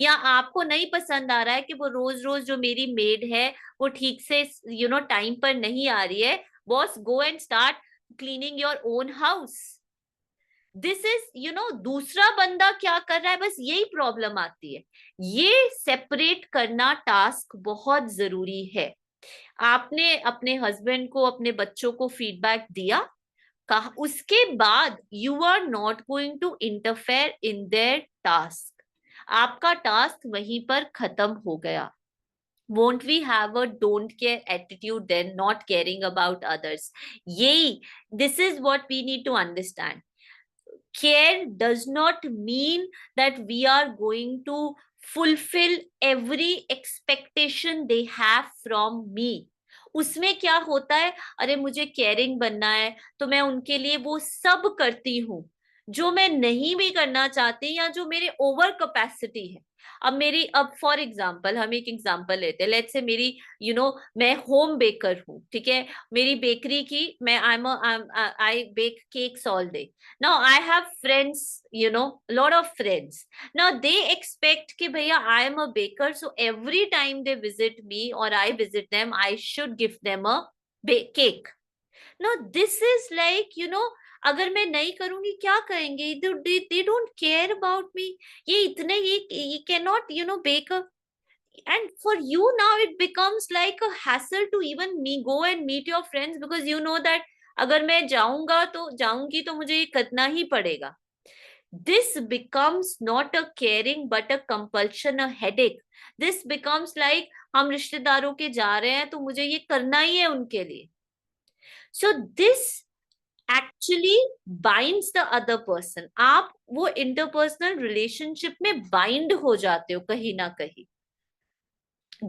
या आपको नहीं पसंद आ रहा है कि वो रोज रोज जो मेरी मेड है वो ठीक से टाइम पर नहीं आ रही है, boss go and start cleaning your own house. This is दूसरा बंदा क्या कर रहा है, बस यही प्रॉब्लम आती है। ये सेपरेट करना टास्क बहुत जरूरी है। आपने अपने हस्बैंड को, अपने बच्चों को फीडबैक दिया, कहा, उसके बाद you are not going to interfere in their task. आपका टास्क वहीं पर खत्म हो गया। won't we have a don't care attitude then, not caring about others? Yay, this is what we need to understand. Care does not mean that we are going to fulfill every expectation they have from me. उसमें क्या होता है, अरे मुझे caring बनना है तो मैं उनके लिए वो सब करती हूँ जो मैं नहीं भी करना चाहती या जो मेरे ओवर कैपेसिटी है। अब फॉर एग्जांपल हम एक एग्जांपल लेते हैं, लेट्स से मेरी मैं होम बेकर हूँ, ठीक है, मेरी बेकरी की, मैं I bake cakes all day. Now I have friends, a lot of friends. Now they expect कि भैया I am a baker, so every time they visit me or I visit them, I should give them a cake. Now this is like, अगर मैं नहीं करूंगी क्या करेंगे? They don't care about me. ये इतने ये cannot, bake a, and for you now it becomes like a hassle to even go and meet your friends, because you know that अगर मैं जाऊंगी तो मुझे ये करना ही पड़ेगा। This becomes not a caring but a compulsion, a headache. This becomes like हम रिश्तेदारों के जा रहे हैं तो मुझे ये करना ही है उनके लिए। So this actually binds the other person. आप वो interpersonal relationship में bind हो जाते हो कहीं ना कहीं।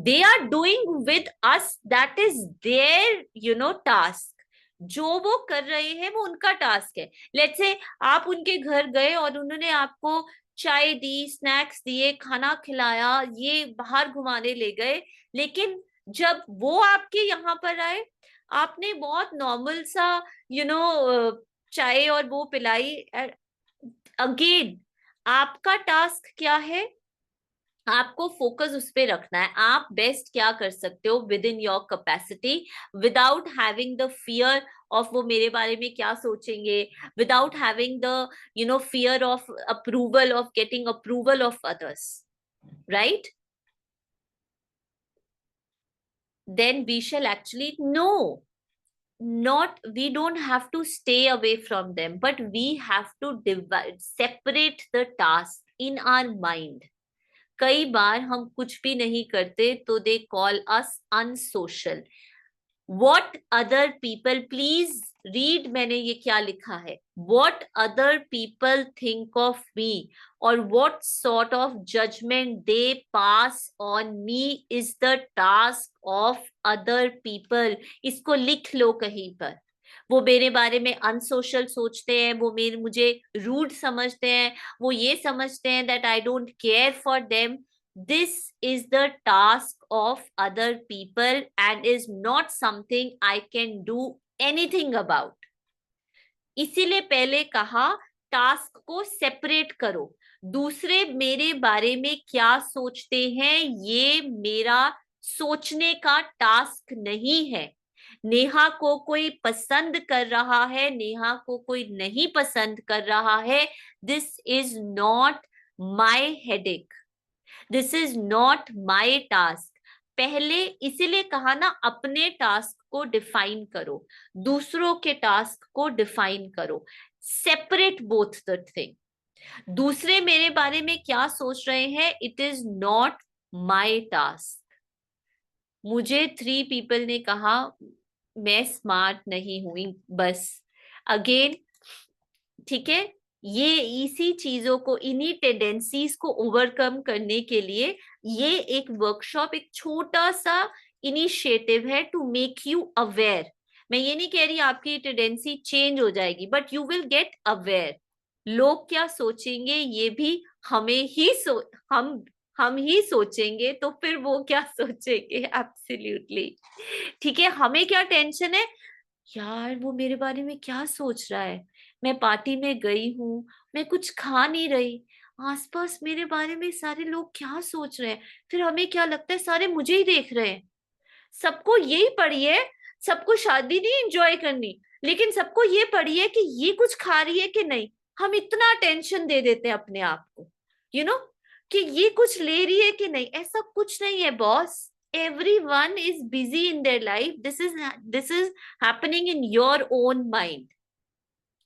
they are doing with us, that is their task. जो वो कर रहे हैं वो उनका टास्क है। लेट्स से आप उनके घर गए और उन्होंने आपको चाय दी, स्नैक्स दिए, खाना खिलाया, ये बाहर घुमाने ले गए, लेकिन जब वो आपके यहाँ पर आए, आपने बहुत नॉर्मल सा चाय और वो पिलाई। अगेन आपका टास्क क्या है? आपको फोकस उस पे रखना है, आप बेस्ट क्या कर सकते हो with in your capacity, without having the fear of वो मेरे बारे में क्या सोचेंगे, without having the fear of approval, of getting approval of others, right? then we shall actually know, not, we don't have to stay away from them, but we have to separate the task in our mind. कई बार हम कुछ भी नहीं करते तो they call us unsocial. What other people, please read, मैंने ये क्या लिखा है, what other people think of me और what sort of judgement they pass on me is the task of other people. इसको लिख लो कहीं पर। वो मेरे बारे में अनसोशल सोचते हैं, वो मुझे रूड समझते हैं, वो ये समझते हैं that I don't care for them. This is the task of other people and is not something I can do anything about. इसीलिए पहले कहा टास्क को सेपरेट करो। दूसरे मेरे बारे में क्या सोचते हैं ये मेरा सोचने का टास्क नहीं है। नेहा को कोई पसंद कर रहा है, नेहा को कोई नहीं पसंद कर रहा है, this is not my headache, this is not my task. पहले इसीलिए कहा ना, अपने टास्क को डिफाइन करो, दूसरों के टास्क को डिफाइन करो, सेपरेट बोथ द थिंग। दूसरे मेरे बारे में क्या सोच रहे हैं, it is not my task. मुझे 3 पीपल ने कहा मैं स्मार्ट नहीं हुई, बस अगेन, ठीक है, ये इसी चीजों को, इन्हीं टेंडेंसीज को ओवरकम करने के लिए ये एक वर्कशॉप, एक छोटा सा इनिशिएटिव है टू मेक यू अवेयर। मैं ये नहीं कह रही आपकी टेंडेंसी चेंज हो जाएगी, but you will get aware. लोग क्या सोचेंगे ये भी हमें ही हम ही सोचेंगे, तो फिर वो क्या सोचेंगे? एब्सोल्युटली, ठीक है। हमें क्या टेंशन है, यार वो मेरे बारे में क्या सोच रहा है, मैं पार्टी में गई हूँ, मैं कुछ खा नहीं रही, आसपास मेरे बारे में सारे लोग क्या सोच रहे हैं, फिर हमें क्या लगता है सारे मुझे ही देख रहे हैं। सबको यही पड़ी है, सबको शादी नहीं एंजॉय करनी, लेकिन सबको ये पड़ी है कि ये कुछ खा रही है कि नहीं। हम इतना टेंशन दे देते हैं अपने आप को, यू नो, कि ये कुछ ले रही है कि नहीं। ऐसा कुछ नहीं है boss, everyone is busy in their life. This is happening in your own mind,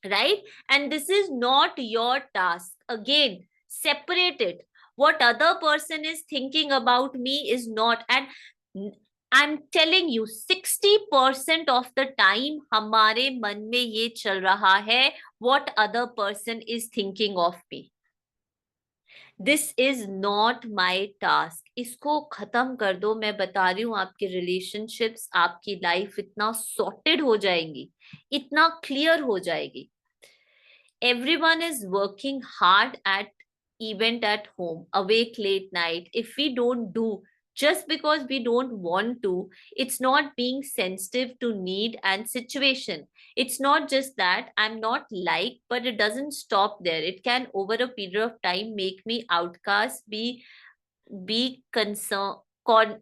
right? And this is not your task. Again, separate it. What other person is thinking about me is not. And I'm telling you, 60% of the time हमारे मन में ये चल रहा है, what other person is thinking of me. This is not my task. इसको खत्म कर दो, मैं बता रही हूँ आपके रिलेशनशिप्स, आपकी लाइफ इतना सॉर्टेड हो जाएंगी, इतना क्लियर हो जाएगी। Everyone is working hard at event at home, awake late night. If we don't do just because we don't want to, it's not being sensitive to need and situation. It's not just that I'm not liked, but it doesn't stop there. It can over a period of time make me outcast, be concerned,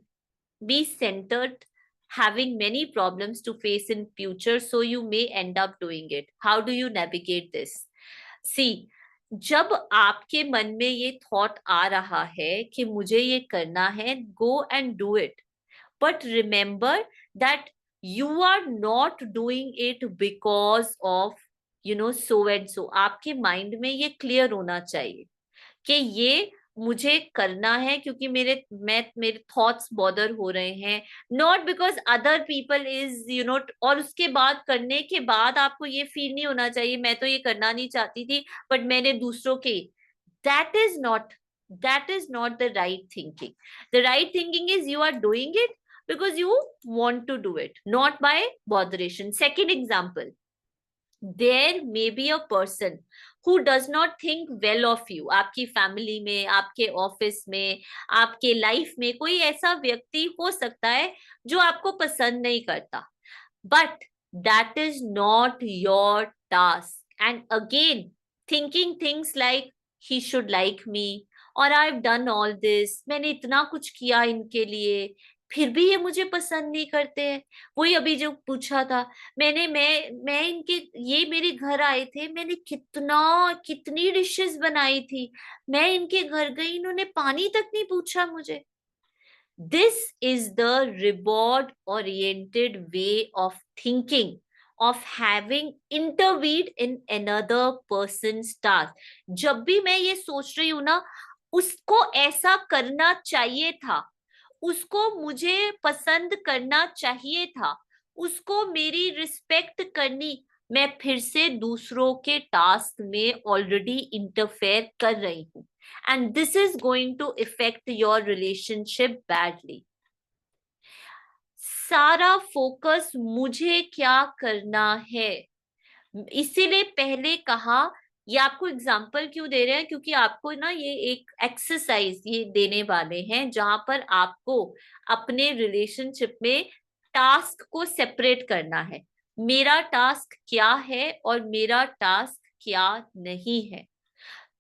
be centered, having many problems to face in future, so you may end up doing it. How do you navigate this? सी, जब आपके मन में ये thought आ रहा है कि मुझे ये करना है, go and do it, but remember that you are not doing it because of so and so. आपके माइंड में ये क्लियर होना चाहिए कि ये मुझे करना है क्योंकि मेरे थॉट्स बॉदर हो रहे हैं, not because other people is और उसके बाद करने के बाद आपको ये फील नहीं होना चाहिए मैं तो ये करना नहीं चाहती थी बट मैंने दूसरों के। That is not, that is not the right thinking. The right thinking is you are doing it because you want to do it, not by botheration. Second example, there may be a person who does not think well of you. आपकी family में, आपके office में, आपके life में कोई ऐसा व्यक्ति हो सकता है जो आपको पसंद नहीं करता, but that is not your task. And again, thinking things like he should like me or I've done all this, मैंने इतना कुछ किया इनके लिए फिर भी ये मुझे पसंद नहीं करते हैं। वही अभी जो पूछा था मैं इनके, ये मेरे घर आए थे, मैंने कितनी डिशेस बनाई थी, मैं इनके घर गई, इन्होंने पानी तक नहीं पूछा मुझे। This is the reward oriented way of thinking, of having intervened in another person's task. जब भी मैं ये सोच रही हूं ना, उसको ऐसा करना चाहिए था, उसको मुझे पसंद करना चाहिए था, उसको मेरी रिस्पेक्ट करनी, मैं फिर से दूसरों के टास्क में ऑलरेडी इंटरफेयर कर रही हूं, and this is going to affect your relationship badly. सारा फोकस मुझे क्या करना है, इसीलिए पहले कहा, ये आपको एग्जाम्पल क्यों दे रहे हैं, क्योंकि आपको ना ये एक एक्सरसाइज ये देने वाले हैं जहां पर आपको अपने रिलेशनशिप में टास्क को सेपरेट करना है। मेरा टास्क क्या है और मेरा टास्क क्या नहीं है।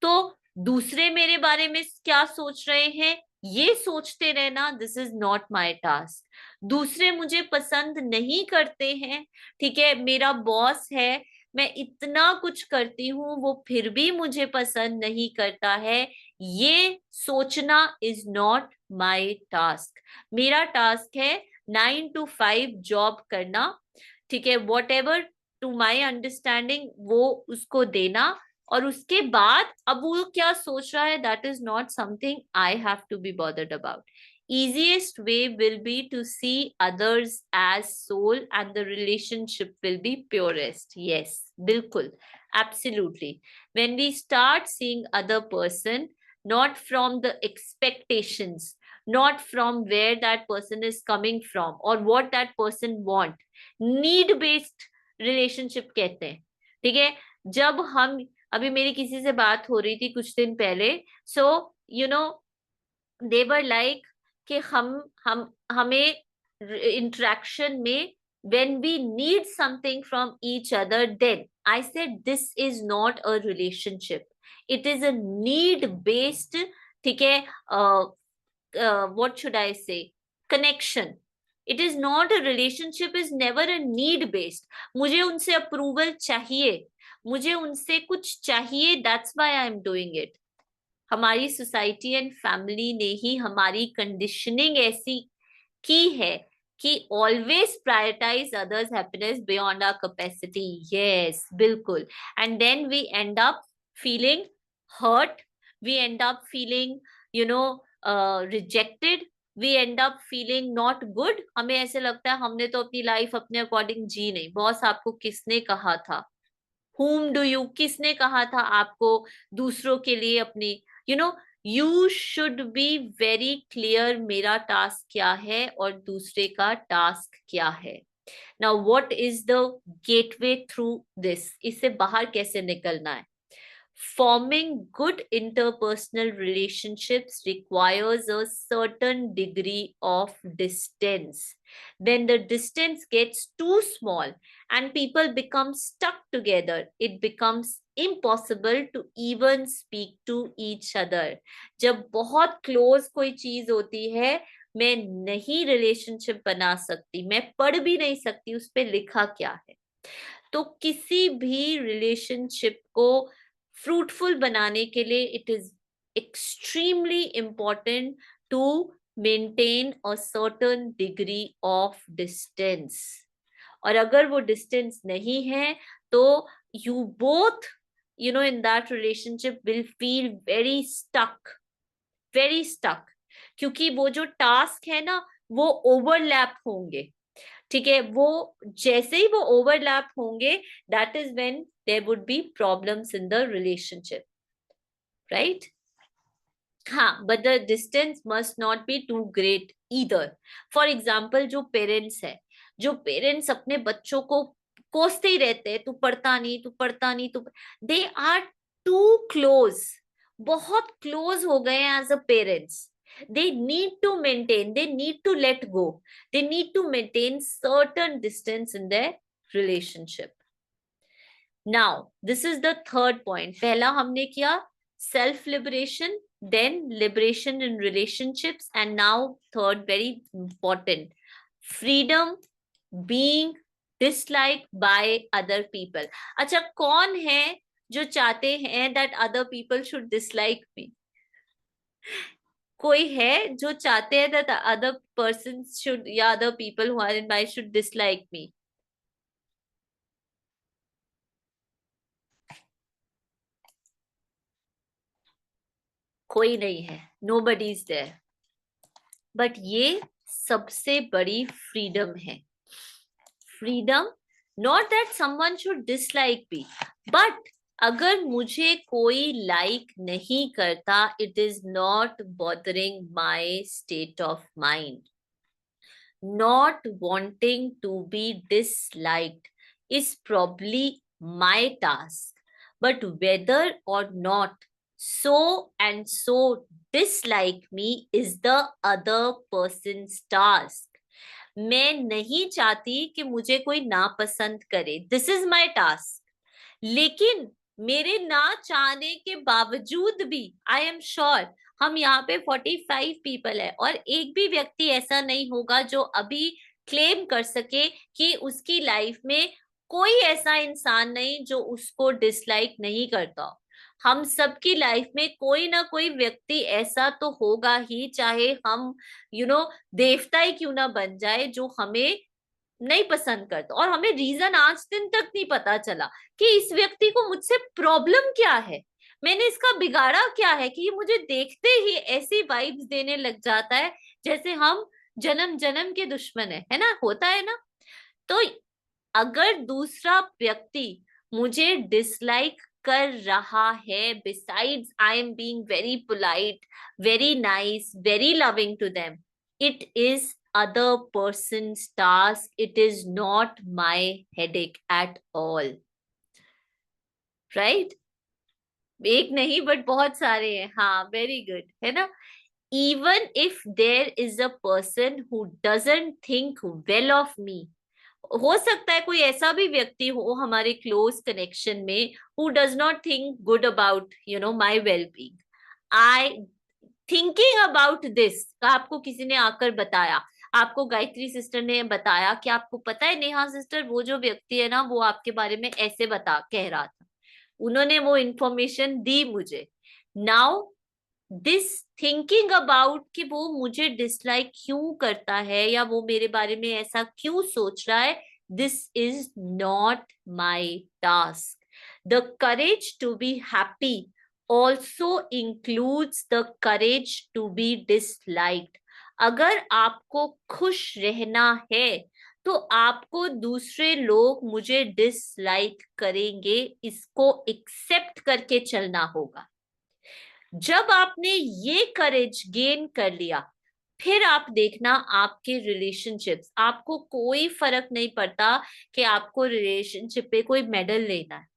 तो दूसरे मेरे बारे में क्या सोच रहे हैं ये सोचते रहना, this is not my task. दूसरे मुझे पसंद नहीं करते हैं, ठीक है, मेरा बॉस है, मैं इतना कुछ करती हूँ वो फिर भी मुझे पसंद नहीं करता है, ये सोचना इज नॉट माई टास्क। मेरा टास्क है 9 to 5 जॉब करना, ठीक है, whatever to my understanding वो उसको देना, और उसके बाद अब वो क्या सोच रहा है that is not something I have to be bothered about. Easiest way will be to see others as soul and the relationship will be purest. Yes, bilkul, absolutely. When we start seeing other person not from the expectations, not from where that person is coming from or what that person want, need based relationship कहते हैं, ठीक है। जब हम, अभी मेरी किसी से बात हो रही थी कुछ दिन पहले, सो देवर लाइक कि हम हमें इंटरेक्शन में when we need something from each other, then I said this is not a relationship. It is a need based, ठीक है, what should I say, connection. It is not a relationship, is never a need based. मुझे उनसे approval चाहिए, मुझे उनसे कुछ चाहिए, that's why I am doing it. हमारी सोसाइटी एंड फैमिली ने ही हमारी कंडीशनिंग ऐसी की है कि always prioritise others happiness beyond our capacity. Yes, बिल्कुल. And then we end up feeling hurt, we end up feeling rejected, we end up feeling not good. हमें ऐसे लगता है हमने तो अपनी लाइफ अपने अकॉर्डिंग जी नहीं. बॉस, आपको किसने कहा था? whom do you, किसने कहा था आपको दूसरों के लिए अपनी, you should be very clear मेरा टास्क क्या है और दूसरे का टास्क क्या है. Now what is the gateway through this? इससे बाहर कैसे निकलना है? Forming good interpersonal relationships requires a certain degree of distance. When the distance gets too small and people become stuck together, it becomes impossible to even speak to each other. जब बहुत close कोई चीज होती है, मैं नहीं relationship बना सकती, मैं पढ़ भी नहीं सकती उस पे लिखा क्या है. तो किसी भी रिलेशनशिप को फ्रूटफुल बनाने के लिए it is extremely important to maintain a certain degree of distance. और अगर वो डिस्टेंस नहीं है तो you both in that relationship will feel very stuck, very stuck. क्योंकि वो जो टास्क है ना, वो ओवरलैप होंगे. ठीक है, वो जैसे ही वो ओवरलैप होंगे, that is when there would be problems in the relationship, right? हाँ, but the distance must not be too great either. For example, जो पेरेंट्स है, जो पेरेंट्स अपने बच्चों को कोसते ही रहते हैं, तू पढ़ता नहीं, तू पढ़ता नहीं, तू, दे आर टू क्लोज, बहुत क्लोज हो गए हैं as a parents. They need to maintain, they need to let go, they need to maintain certain distance in their relationship. Now this is the third point. पहला हमने किया self liberation, then liberation in relationships, and now third, very important, freedom being disliked by other people. अच्छा, कौन है जो चाहते हैं that other people should dislike me? कोई है जो चाहते हैं that other persons should, या other people who are in my should dislike me? कोई नहीं है. nobody is there. बट ये सबसे बड़ी फ्रीडम है. Freedom, not that someone should dislike me, but अगर मुझे कोई लाइक नहीं करता, it is not bothering my state of mind. Not wanting to be disliked is probably my task, but whether or not so and so dislike me is the other person's task. मैं नहीं चाहती कि मुझे कोई नापसंद करे, this is my task. लेकिन मेरे ना चाहने के बावजूद भी आई एम श्योर हम यहाँ पे 45 पीपल है और एक भी व्यक्ति ऐसा नहीं होगा जो अभी क्लेम कर सके कि उसकी लाइफ में कोई ऐसा इंसान नहीं जो उसको डिसलाइक नहीं करता. हम सबकी लाइफ में कोई ना कोई व्यक्ति ऐसा तो होगा ही, चाहे हम देवता ही क्यों ना बन जाए, जो हमें नहीं पसंद करता और हमें रीजन आज दिन तक नहीं पता चला कि इस व्यक्ति को मुझसे प्रॉब्लम क्या है, मैंने इसका बिगाड़ा क्या है कि ये मुझे देखते ही ऐसी वाइब्स देने लग जाता है जैसे हम जन्म जन्म के दुश्मन है ना, होता है ना. तो अगर दूसरा व्यक्ति मुझे डिसलाइक कर रहा है, besides I am being very polite, very nice, very loving to them, it is other person's task, it is not my headache at all, right? एक नहीं बट बहुत सारे हैं. हाँ, वेरी गुड, है ना. even if there is a person who doesn't think well of me, हो सकता है कोई ऐसा भी व्यक्ति हो हमारे क्लोज कनेक्शन में who does not think good about my wellbeing. I thinking about this का आपको किसी ने आकर बताया, आपको गायत्री सिस्टर ने बताया कि आपको पता है नेहा सिस्टर, वो जो व्यक्ति है ना वो आपके बारे में ऐसे बता कह रहा था, उन्होंने वो इंफॉर्मेशन दी मुझे। नाउ दिस थिंकिंग अबाउट कि वो मुझे डिसलाइक क्यों करता है या वो मेरे बारे में ऐसा क्यों सोच रहा है, this is not my task. The courage to be happy also includes the courage to be disliked। अगर आपको खुश रहना है तो आपको दूसरे लोग मुझे डिसलाइक करेंगे, इसको एक्सेप्ट करके चलना होगा। जब आपने ये करेज गेन कर लिया, फिर आप देखना आपके रिलेशनशिप्स, आपको कोई फर्क नहीं पड़ता कि आपको रिलेशनशिप पे कोई मेडल लेना है।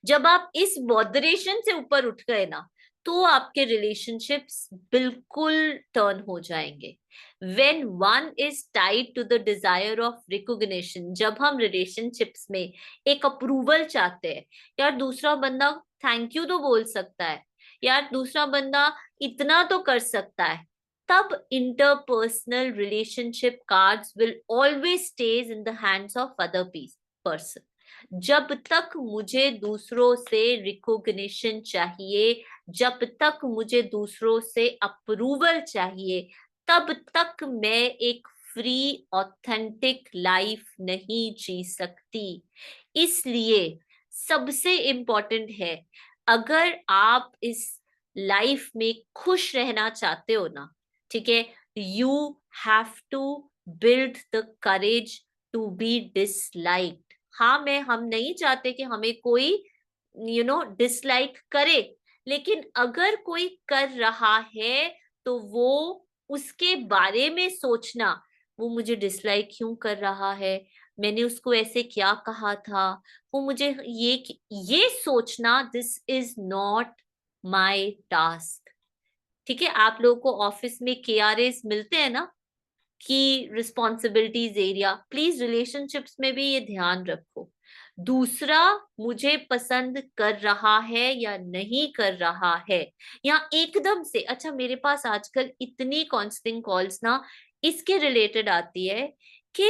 जब आप इस मॉडरेशन से ऊपर उठ गए ना, तो आपके रिलेशनशिप्स बिल्कुल टर्न हो जाएंगे। When one is tied to the desire of recognition, जब हम रिलेशनशिप्स में एक अप्रूवल चाहते हैं, यार दूसरा बंदा थैंक यू तो बोल सकता है, यार दूसरा बंदा इतना तो कर सकता है, तब interpersonal relationship cards will always stage in the hands of other person. जब तक मुझे दूसरों से रिकॉग्निशन चाहिए, जब तक मुझे दूसरों से अप्रूवल चाहिए, तब तक मैं एक फ्री ऑथेंटिक लाइफ नहीं जी सकती। इसलिए सबसे इम्पोर्टेंट है, अगर आप इस लाइफ में खुश रहना चाहते हो ना, ठीक है, you have to build the courage to be disliked. हाँ, हम नहीं चाहते कि हमें कोई डिसलाइक करे, लेकिन अगर कोई कर रहा है तो वो उसके बारे में सोचना, वो मुझे डिसलाइक क्यों कर रहा है, मैंने उसको ऐसे क्या कहा था, वो मुझे ये सोचना, this is not my task. ठीक है, आप लोगों को ऑफिस में केआरएस मिलते हैं ना, की रिस्पॉन्सिबिलिटीज एरिया, प्लीज रिलेशनशिप्स में भी ये ध्यान रखो। दूसरा मुझे पसंद कर रहा है या नहीं कर रहा है, या एकदम से, अच्छा मेरे पास आजकल इतनी कांस्टेंट कॉल्स ना इसके रिलेटेड आती है कि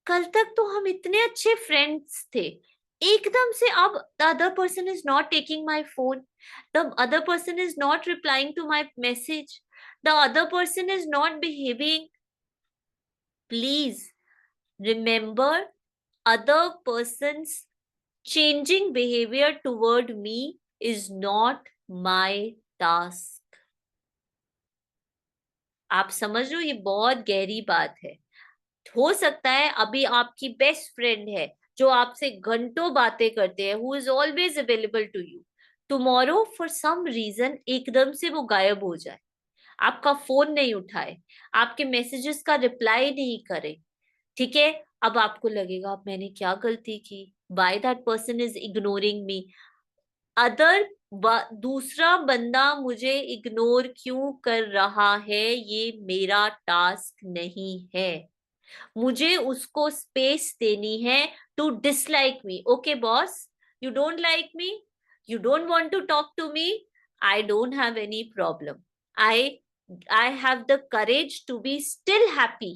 कल तक तो हम इतने अच्छे फ्रेंड्स थे, एकदम से अब the other person is not taking my phone, the other person is not replying to my message, the other person is not behaving. Please remember, other person's changing behavior toward me is not my task। आप समझ रहे हो, ये बहुत गहरी बात है। हो सकता है अभी आपकी बेस्ट फ्रेंड है जो आपसे घंटों बातें करते हैं, who is always available to you, tomorrow for some reason एकदम से वो गायब हो जाए, आपका फोन नहीं उठाए, आपके मैसेजेस का रिप्लाई नहीं करे, ठीक है, अब आपको लगेगा अब मैंने क्या गलती की, why that person is ignoring me, other दूसरा बंदा मुझे इग्नोर क्यों कर रहा है, ये मेरा टास्क नहीं है, मुझे उसको स्पेस देनी है to dislike me. Okay boss, you don't like me, you don't want to talk to me, I don't have any problem, I I have the courage to be still happy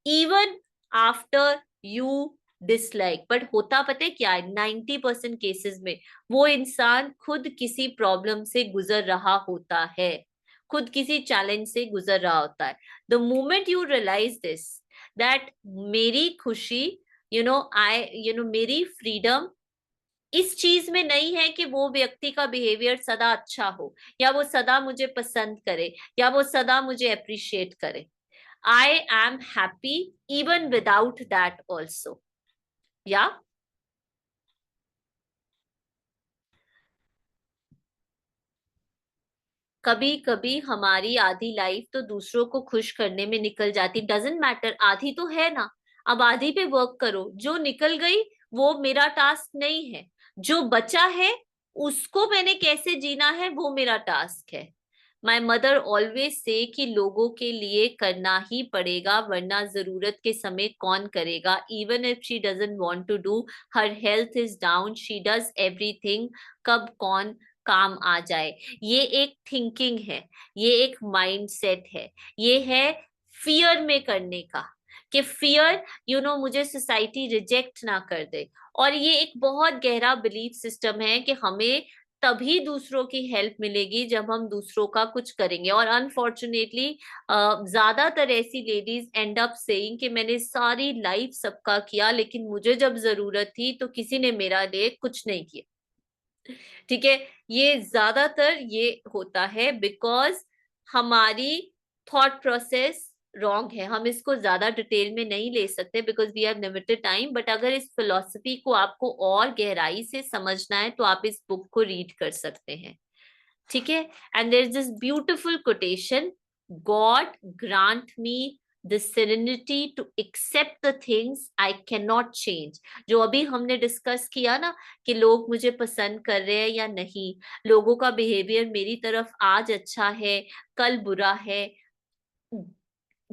even after you dislike. But होता पता है क्या है, 90% cases में वो इंसान खुद किसी प्रॉब्लम से गुजर रहा होता है, खुद किसी चैलेंज से गुजर रहा होता है। The moment you realise this, that मेरी खुशी, मेरी फ्रीडम इस चीज में नहीं है कि वो व्यक्ति का बिहेवियर सदा अच्छा हो, या वो सदा मुझे पसंद करे, या वो सदा मुझे अप्रिशिएट करे। I am happy even without that also. या कभी कभी हमारी आधी लाइफ तो दूसरों को खुश करने में निकल जाती, डजेंट मैटर, आधी तो है ना, अब आधी पे वर्क करो, जो निकल गई वो मेरा टास्क नहीं है, जो बचा है उसको मैंने कैसे जीना है वो मेरा टास्क है। माई मदर ऑलवेज से कि लोगों के लिए करना ही पड़ेगा, वरना जरूरत के समय कौन करेगा. Even if she doesn't want to do, her health is down, she does everything. कब कौन काम आ जाए. ये एक थिंकिंग है, ये एक माइंडसेट है, ये है फियर में करने का, कि फियर मुझे सोसाइटी रिजेक्ट ना कर दे. और ये एक बहुत गहरा बिलीफ सिस्टम है कि हमें तभी दूसरों की हेल्प मिलेगी जब हम दूसरों का कुछ करेंगे. और अनफॉर्चुनेटली ज्यादातर ऐसी लेडीज एंड अप सेइंग कि मैंने सारी लाइफ सबका किया, लेकिन मुझे जब जरूरत थी तो किसी ने मेरा लिए कुछ नहीं किया. ठीक है, ये ज्यादातर ये होता है बिकॉज हमारी थॉट प्रोसेस रॉन्ग है. हम इसको ज्यादा डिटेल में नहीं ले सकते because we have limited time, but अगर इस फिलॉसफी को आपको और गहराई से समझना है तो आप इस बुक को रीड कर सकते हैं. ठीक है. And there is this beautiful quotation, God grant me the serenity to accept the things I cannot change. जो अभी हमने डिस्कस किया ना कि लोग मुझे पसंद कर रहे हैं या नहीं, लोगों का बिहेवियर मेरी तरफ आज अच्छा है, कल बुरा है.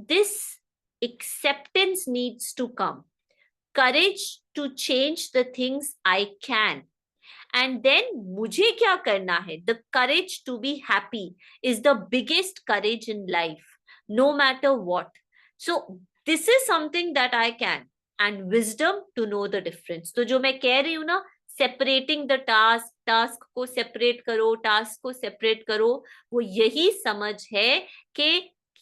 This acceptance needs to come. Courage to change the things I can. And then मुझे क्या करना है? The courage to be happy is the biggest courage in life, no matter what. So this is something that I can, and wisdom to know the difference. तो जो मैं कह रही हूँ ना, separating the task को separate करो, task को separate करो, वो यही समझ है कि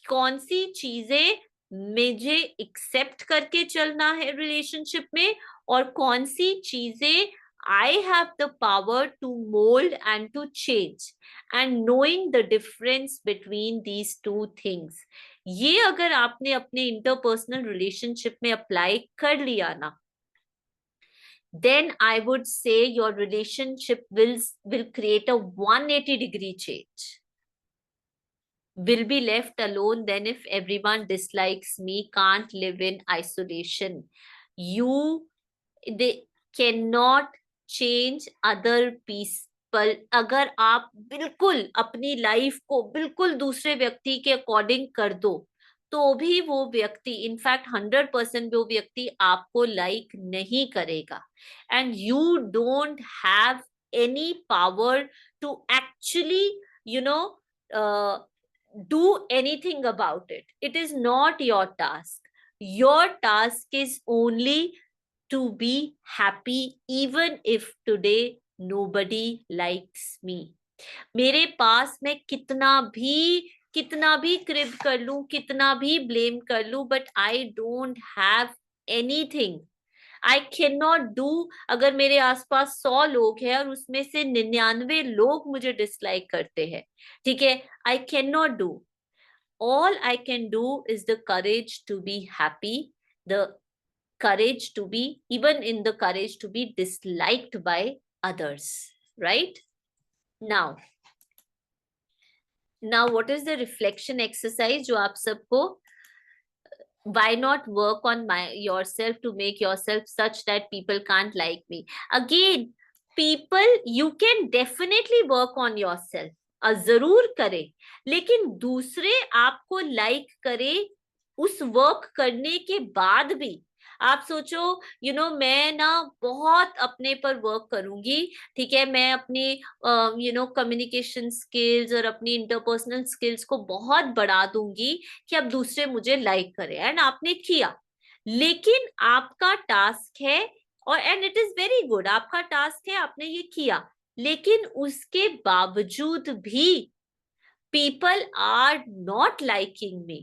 कौन सी चीजें मुझे एक्सेप्ट करके चलना है रिलेशनशिप में, और कौन सी चीजें I have the power to mold and to change, and knowing the difference between these two things. ये अगर आपने अपने इंटरपर्सनल रिलेशनशिप में अप्लाई कर लिया ना, then I would say your relationship will create a 180-degree change. Will be left alone then if everyone dislikes me, can't live in isolation. They cannot change other people. अगर आप बिल्कुल अपनी life को बिल्कुल दूसरे व्यक्ति के अकॉर्डिंग कर दो, तो भी वो व्यक्ति, इनफैक्ट 100% वो व्यक्ति आपको लाइक नहीं करेगा. And you don't have any power to actually do anything about it. It is not your task. Your task is only to be happy even if today nobody likes me. मेरे पास मैं कितना भी crib कर लूं, कितना भी blame कर लूं, but I don't have anything. I can not do. अगर मेरे आसपास 100 लोग हैं और उसमें से 99 लोग मुझे डिसलाइक करते हैं, ठीक है, I can not do. All I can do is the courage to be happy, the courage to be, even in the courage to be disliked by others, right? Now what is the reflection exercise जो आप सबको, why not work on yourself to make yourself such that people can't like me? Again, people, you can definitely work on yourself, जरूर करे, लेकिन दूसरे आपको like करे उस वर्क करने के बाद भी. आप सोचो, मैं ना बहुत अपने पर वर्क करूंगी, ठीक है, मैं अपनी कम्युनिकेशन स्किल्स और अपनी इंटरपर्सनल स्किल्स को बहुत बढ़ा दूंगी कि अब दूसरे मुझे लाइक करें. एंड आपने किया, लेकिन आपका टास्क है, और and it is very good, आपका टास्क है, आपने ये किया, लेकिन उसके बावजूद भी people are not liking me.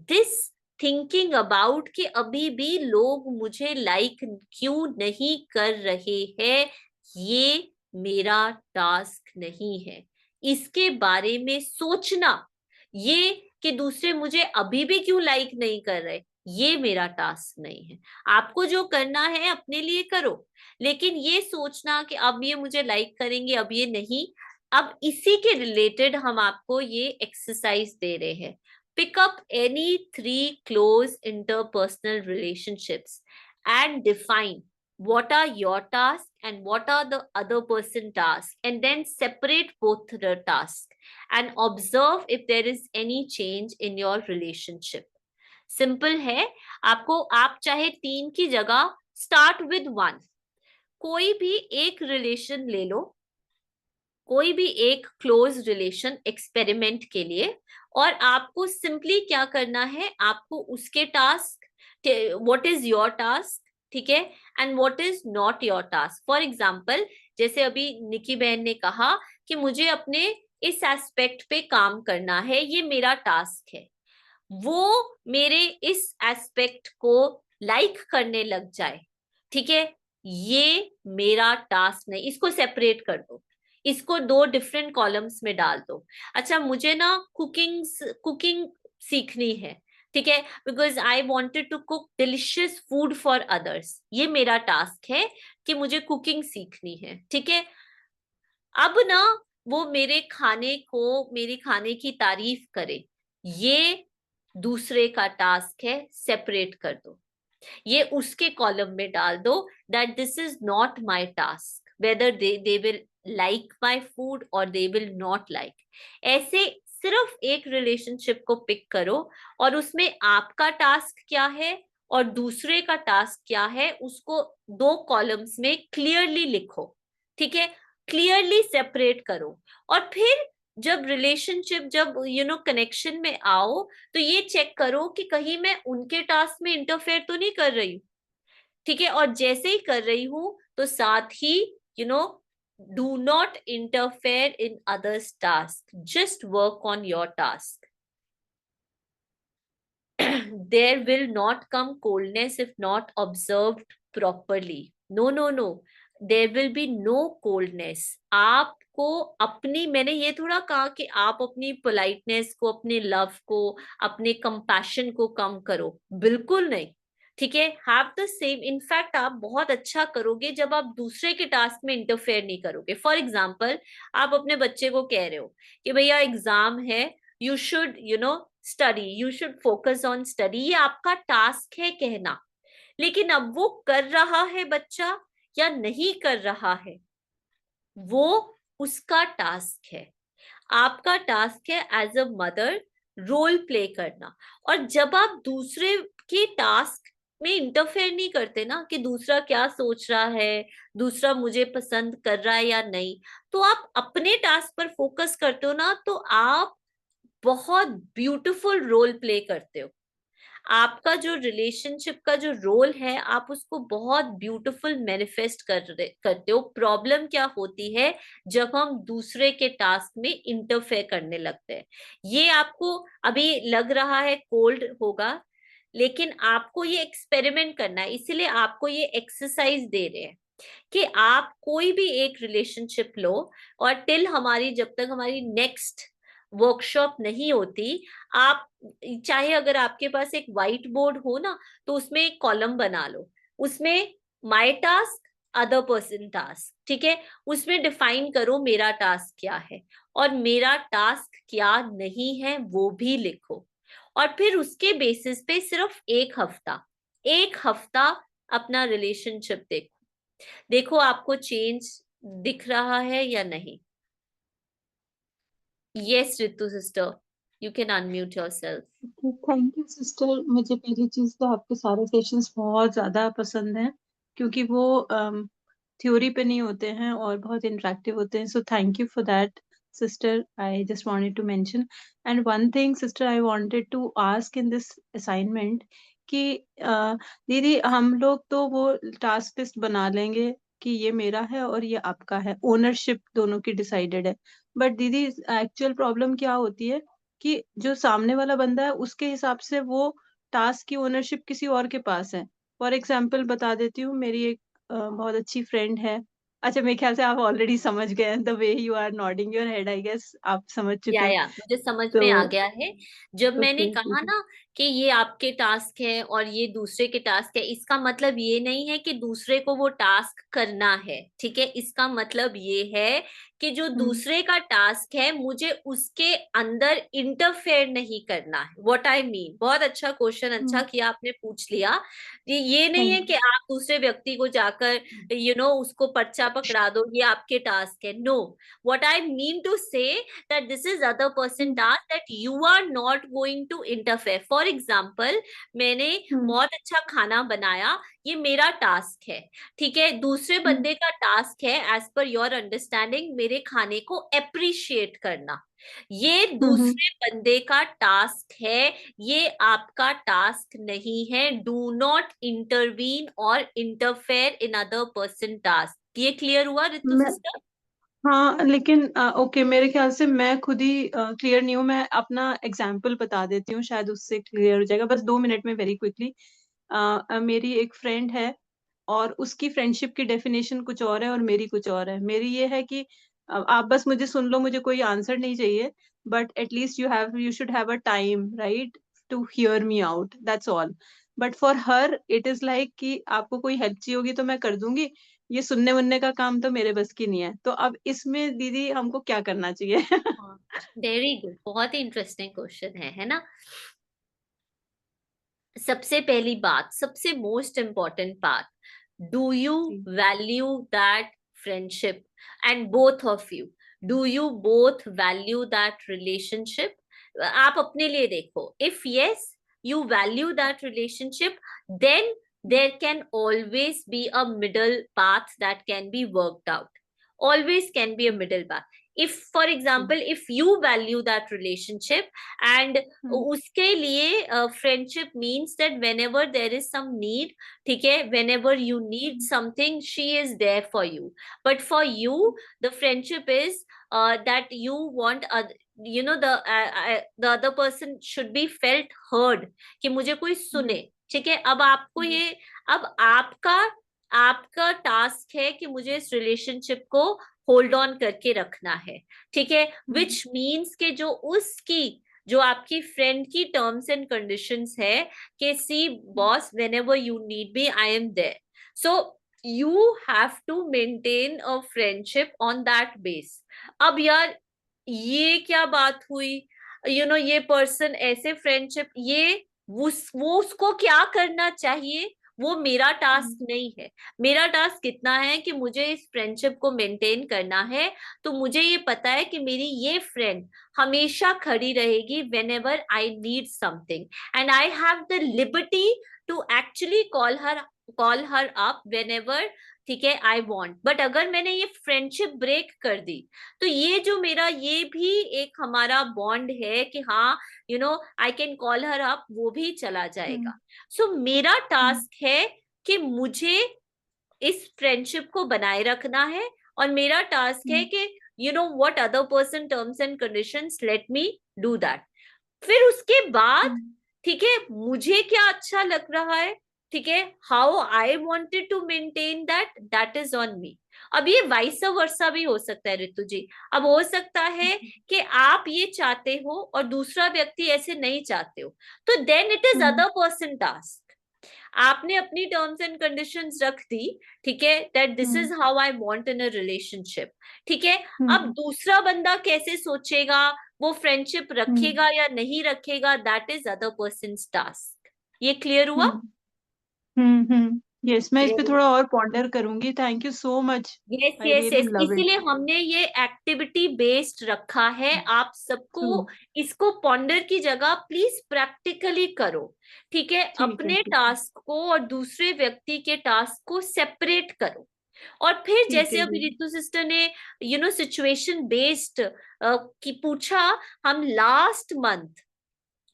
This thinking about कि अभी भी लोग मुझे लाइक क्यों नहीं कर रहे हैं, ये मेरा टास्क नहीं है. इसके बारे में सोचना, ये कि दूसरे मुझे अभी भी क्यों लाइक नहीं कर रहे, ये मेरा टास्क नहीं है. आपको जो करना है अपने लिए करो, लेकिन ये सोचना कि अब ये मुझे लाइक करेंगे, अब ये नहीं. अब इसी के रिलेटेड हम आपको ये एक्सरसाइज दे रहे हैं. Pick up any 3 close interpersonal relationships and define what are your tasks and what are the other person tasks, and then separate both the tasks and observe if there is any change in your relationship. Simple है, आपको, आप चाहे 3 की जगह start with 1, कोई भी एक relation ले लो, कोई भी एक क्लोज रिलेशन एक्सपेरिमेंट के लिए, और आपको सिंपली क्या करना है, आपको उसके task, what is your task, ठीक है, and what is not your task. For example, जैसे अभी निकी बहन ने कहा कि मुझे अपने इस एस्पेक्ट पे काम करना है, ये मेरा टास्क है, वो मेरे इस एस्पेक्ट को लाइक करने लग जाए, ठीक है, ये मेरा टास्क नहीं, इसको सेपरेट कर दो, इसको 2 डिफरेंट कॉलम्स में डाल दो। अच्छा, मुझे ना कुकिंग सीखनी है, ठीक है, because I wanted to cook delicious food for others, ये मेरा टास्क है कि मुझे कुकिंग सीखनी है, ठीक है। अब ना वो मेरे खाने की तारीफ करे, ये दूसरे का टास्क है, सेपरेट कर दो, ये उसके कॉलम में डाल दो, that this is not my task, whether they will like my food और दे विल नॉट लाइक। ऐसे सिर्फ एक रिलेशनशिप को पिक करो और उसमें आपका टास्क क्या है और दूसरे का टास्क क्या है, उसको 2 कॉलम्स में क्लियरली लिखो, ठीक है, क्लियरली सेपरेट करो। और फिर जब रिलेशनशिप, जब कनेक्शन में आओ, तो ये चेक करो कि कहीं मैं उनके टास्क में इंटरफेयर तो नहीं कर रही हूँ, ठीक है, और जैसे ही कर रही हूं तो साथ ही do not interfere in others task, just work on your task. there will not come coldness if not observed properly. No, no, no, there will be no coldness. आपको अपनी, मैंने ये थोड़ा कहा कि आप अपनी पोलाइटनेस को, अपने लव को, अपने कंपैशन को कम करो, बिल्कुल नहीं, ठीक है। हैव द सेम, इनफैक्ट आप बहुत अच्छा करोगे जब आप दूसरे के टास्क में इंटरफेयर नहीं करोगे। फॉर एग्जाम्पल, आप अपने बच्चे को कह रहे हो कि भैया एग्जाम है, you should study, you should focus on study, ये आपका टास्क है कहना, लेकिन अब वो कर रहा है बच्चा या नहीं कर रहा है, वो उसका टास्क है। आपका टास्क है as a mother role play करना। और जब आप दूसरे के टास्क में इंटरफेयर नहीं करते ना, कि दूसरा क्या सोच रहा है, दूसरा मुझे पसंद कर रहा है या नहीं, तो आप अपने टास्क पर फोकस करते हो ना, तो आप बहुत ब्यूटीफुल रोल प्ले करते हो। आपका जो रिलेशनशिप का जो रोल है, आप उसको बहुत ब्यूटीफुल मैनिफेस्ट करते हो। प्रॉब्लम क्या होती है, जब हम दूसरे के टास्क में इंटरफेयर करने लगते हैं। ये आपको अभी लग रहा है कोल्ड होगा, लेकिन आपको ये एक्सपेरिमेंट करना है, इसीलिए आपको ये एक्सरसाइज दे रहे हैं कि आप कोई भी एक रिलेशनशिप लो, और टिल हमारी, जब तक हमारी नेक्स्ट वर्कशॉप नहीं होती, आप चाहे, अगर आपके पास एक व्हाइट बोर्ड हो ना, तो उसमें एक कॉलम बना लो, उसमें my task, other person task, ठीक है, उसमें डिफाइन करो मेरा टास्क क्या है और मेरा टास्क क्या नहीं है, वो भी लिखो। और फिर उसके बेसिस पे सिर्फ एक हफ्ता अपना रिलेशनशिप देखो, देखो आपको चेंज दिख रहा है या नहीं। Yes Ritu sister, you can unmute yourself. Thank you sister. मुझे पहली चीज तो आपके सारे सेशंस बहुत ज्यादा पसंद हैं, क्योंकि वो थ्योरी पे नहीं होते हैं और बहुत इंटरेक्टिव होते हैं। So thank you for that sister. I just wanted to mention and one thing sister, I wanted to ask in this assignment कि दीदी, हम लोग तो वो टास्क लिस्ट बना लेंगे कि ये मेरा है और ये आपका है, ओनरशिप दोनों की डिसाइडेड है। बट दीदी, एक्चुअल प्रॉब्लम क्या होती है कि जो सामने वाला बंदा है उसके हिसाब से वो टास्क की ओनरशिप किसी और के पास है। फॉर एग्जाम्पल बता देती हूँ, मेरी एक बहुत अच्छी फ्रेंड है। अच्छा, मेरे ख्याल से आप ऑलरेडी समझ गए हैं, the way you are nodding your head, I guess आप समझ चुके हैं। या मुझे समझ तो में आ गया है। जब मैंने ओके, कहा ना कि ये आपके टास्क है और ये दूसरे के टास्क है, इसका मतलब ये नहीं है कि दूसरे को वो टास्क करना है, ठीक है, इसका मतलब ये है कि जो दूसरे का टास्क है मुझे उसके अंदर इंटरफेयर नहीं करना है। व्हाट आई मीन, बहुत अच्छा क्वेश्चन, अच्छा किया आपने पूछ लिया। ये नहीं है कि आप दूसरे व्यक्ति को जाकर उसको पर्चा पकड़ा दो, ये आपके टास्क है। No, what I mean to say that this is other person task, that you are not going to interfere. For example, मैंने बहुत अच्छा खाना बनाया, ये मेरा टास्क है, ठीक है। दूसरे बंदे का टास्क है एज पर योर अंडरस्टैंडिंग मेरे खाने को अप्रिशिएट करना। ये दूसरे बंदे का टास्क है, ये आपका टास्क नहीं है। डू नॉट इंटरवीन और interfere in other person task. ये क्लियर हुआ रितु सिस्टर? हाँ, लेकिन ओके, मेरे ख्याल से मैं खुद ही क्लियर नहीं हूँ। मैं अपना एग्जाम्पल बता देती हूँ, शायद उससे क्लियर हो जाएगा। बस 2 मिनट में, वेरी क्विकली। मेरी एक फ्रेंड है और उसकी फ्रेंडशिप की डेफिनेशन कुछ और है और मेरी कुछ और है। मेरी ये है कि आप बस मुझे सुन लो, मुझे कोई आंसर नहीं चाहिए, but at least you should have a time, right, to hear me out, that's all. But for her it is like कि आपको कोई हेल्प चाहिए होगी तो मैं कर दूंगी, ये सुनने वनने का काम तो मेरे बस की नहीं है। तो अब इसमें दीदी हमको क्या करना चाहिए? वेरी गुड, बहुत ही इंटरेस्टिंग क्वेश्चन है ना। सबसे पहली बात, सबसे मोस्ट इम्पॉर्टेंट बात, do you value that friendship? And both of you, do you both value that relationship? आप अपने लिए देखो। If yes, you value that relationship, then there can always be a middle path that can be worked out. Always can be a middle path. If for example, if you value that relationship and उसके लिए friendship means that whenever there is some need, ठीक है, whenever you need something, she is there for you. But for you, the friendship is that you want the other person should be felt heard, कि मुझे कोई सुने, ठीक है। अब आपको ये, अब आपका टास्क है कि मुझे इस रिलेशनशिप को होल्ड ऑन करके रखना है, ठीक है। विच मीन्स के जो आपकी फ्रेंड की टर्म्स एंड कंडीशंस है कि see boss, whenever you need me I am there. So you have to maintain a friendship on that base. अब यार ये क्या बात हुई, ये पर्सन ऐसे फ्रेंडशिप, वो उसको क्या करना चाहिए, वो मेरा टास्क नहीं है। मेरा टास्क कितना है कि मुझे इस फ्रेंडशिप को मेंटेन करना है। तो मुझे ये पता है कि मेरी ये फ्रेंड हमेशा खड़ी रहेगी whenever I need something, and I have the liberty to actually call her up whenever, ठीक है, आई वॉन्ट। बट अगर मैंने ये फ्रेंडशिप ब्रेक कर दी, तो ये जो मेरा ये भी एक हमारा बॉन्ड है कि हाँ I can call her up, वो भी चला जाएगा। सो मेरा टास्क है कि मुझे इस फ्रेंडशिप को बनाए रखना है, और मेरा टास्क है कि what other person terms and conditions, let me do that. फिर उसके बाद, ठीक है, मुझे क्या अच्छा लग रहा है, ठीक है, how I wanted to maintain that is on me. अब ये वाइस वर्सा भी हो सकता है रितु जी। अब हो सकता है कि आप ये चाहते हो और दूसरा व्यक्ति ऐसे नहीं चाहते हो, तो then it is other person task. आपने अपनी टर्म्स एंड कंडीशंस रख दी, ठीक है, that this is how I want in a relationship, ठीक है। अब दूसरा बंदा कैसे सोचेगा, वो फ्रेंडशिप रखेगा या नहीं रखेगा, that is other persons task. ये क्लियर हुआ? यस, मैं इस पे थोड़ा और पॉन्डर करूंगी। Thank you so much. Yes I yes really yes, love इसीलिए इट। हमने ये एक्टिविटी बेस्ड रखा है। आप सबको इसको पॉन्डर की जगह प्लीज प्रैक्टिकली करो, ठीक है। अपने टास्क को और दूसरे व्यक्ति के टास्क को सेपरेट करो। और फिर जैसे अभी रितु सिस्टर ने सिचुएशन बेस्ड की पूछा, हम लास्ट मंथ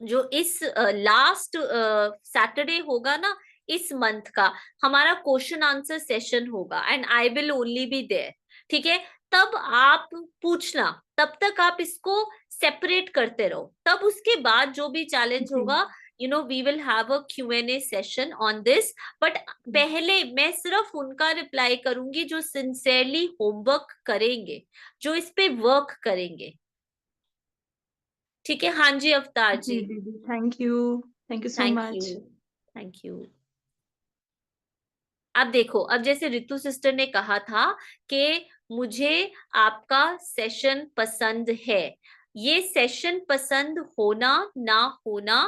जो इस लास्ट सैटरडे होगा ना इस मंथ का, हमारा क्वेश्चन आंसर सेशन होगा, and I will only be there, ठीक है। तब आप पूछना, तब तक आप इसको सेपरेट करते रहो। तब उसके बाद जो भी चैलेंज होगा, we will have a Q&A session on this. But पहले मैं सिर्फ उनका रिप्लाई करूंगी जो सिंसियरली होमवर्क करेंगे, जो इस पे वर्क करेंगे, ठीक है। हाँ जी अवतार जी। दीदी, thank you so much. Thank you. अब देखो, अब जैसे रितु सिस्टर ने कहा था कि मुझे आपका सेशन पसंद है। ये सेशन पसंद होना ना होना,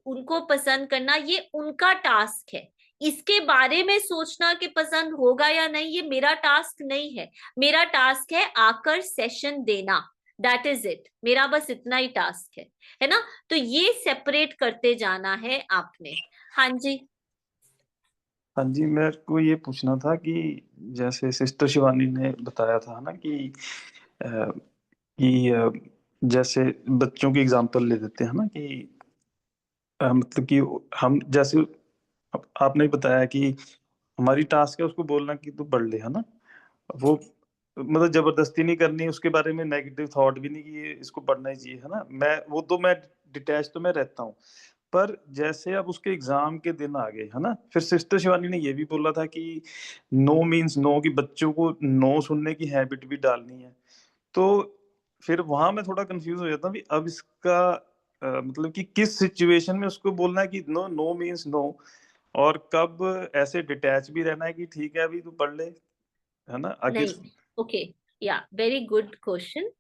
उनको पसंद करना, ये उनका टास्क है। इसके बारे में सोचना कि पसंद होगा या नहीं, ये मेरा टास्क नहीं है। मेरा टास्क है आकर सेशन देना, दैट इज इट। मेरा बस इतना ही टास्क है ना। तो ये सेपरेट करते जाना है आपने। हाँ जी। हाँ जी, मेरे को ये पूछना था कि जैसे सिस्टर शिवानी ने बताया था ना कि जैसे बच्चों की एग्जांपल ले देते हैं ना कि मतलब कि हम जैसे आपने बताया कि हमारी टास्क है उसको बोलना कि तू पढ़ ले, है ना। वो मतलब जबरदस्ती नहीं करनी, उसके बारे में नेगेटिव थॉट भी नहीं कि ये इसको पढ़ना ही चाहिए, है ना। मैं डिटैच तो मैं रहता हूँ। पर जैसे अब उसके एग्जाम के दिन आ गए, है ना, फिर सिस्टर शिवानी ने ये भी बोला था कि नो मीन्स नो, कि बच्चों को नो सुनने की हैबिट भी डालनी है। तो फिर वहां मैं थोड़ा कंफ्यूज हो जाता हूँ कि अब इसका मतलब कि किस सिचुएशन में उसको बोलना है कि नो, नो मीन्स नो, और कब ऐसे डिटैच भी रहना है कि ठीक है अभी तू पढ़ ले, है ना, आखिर। नहीं, ओके, या वेरी गुड क्वेश्चन।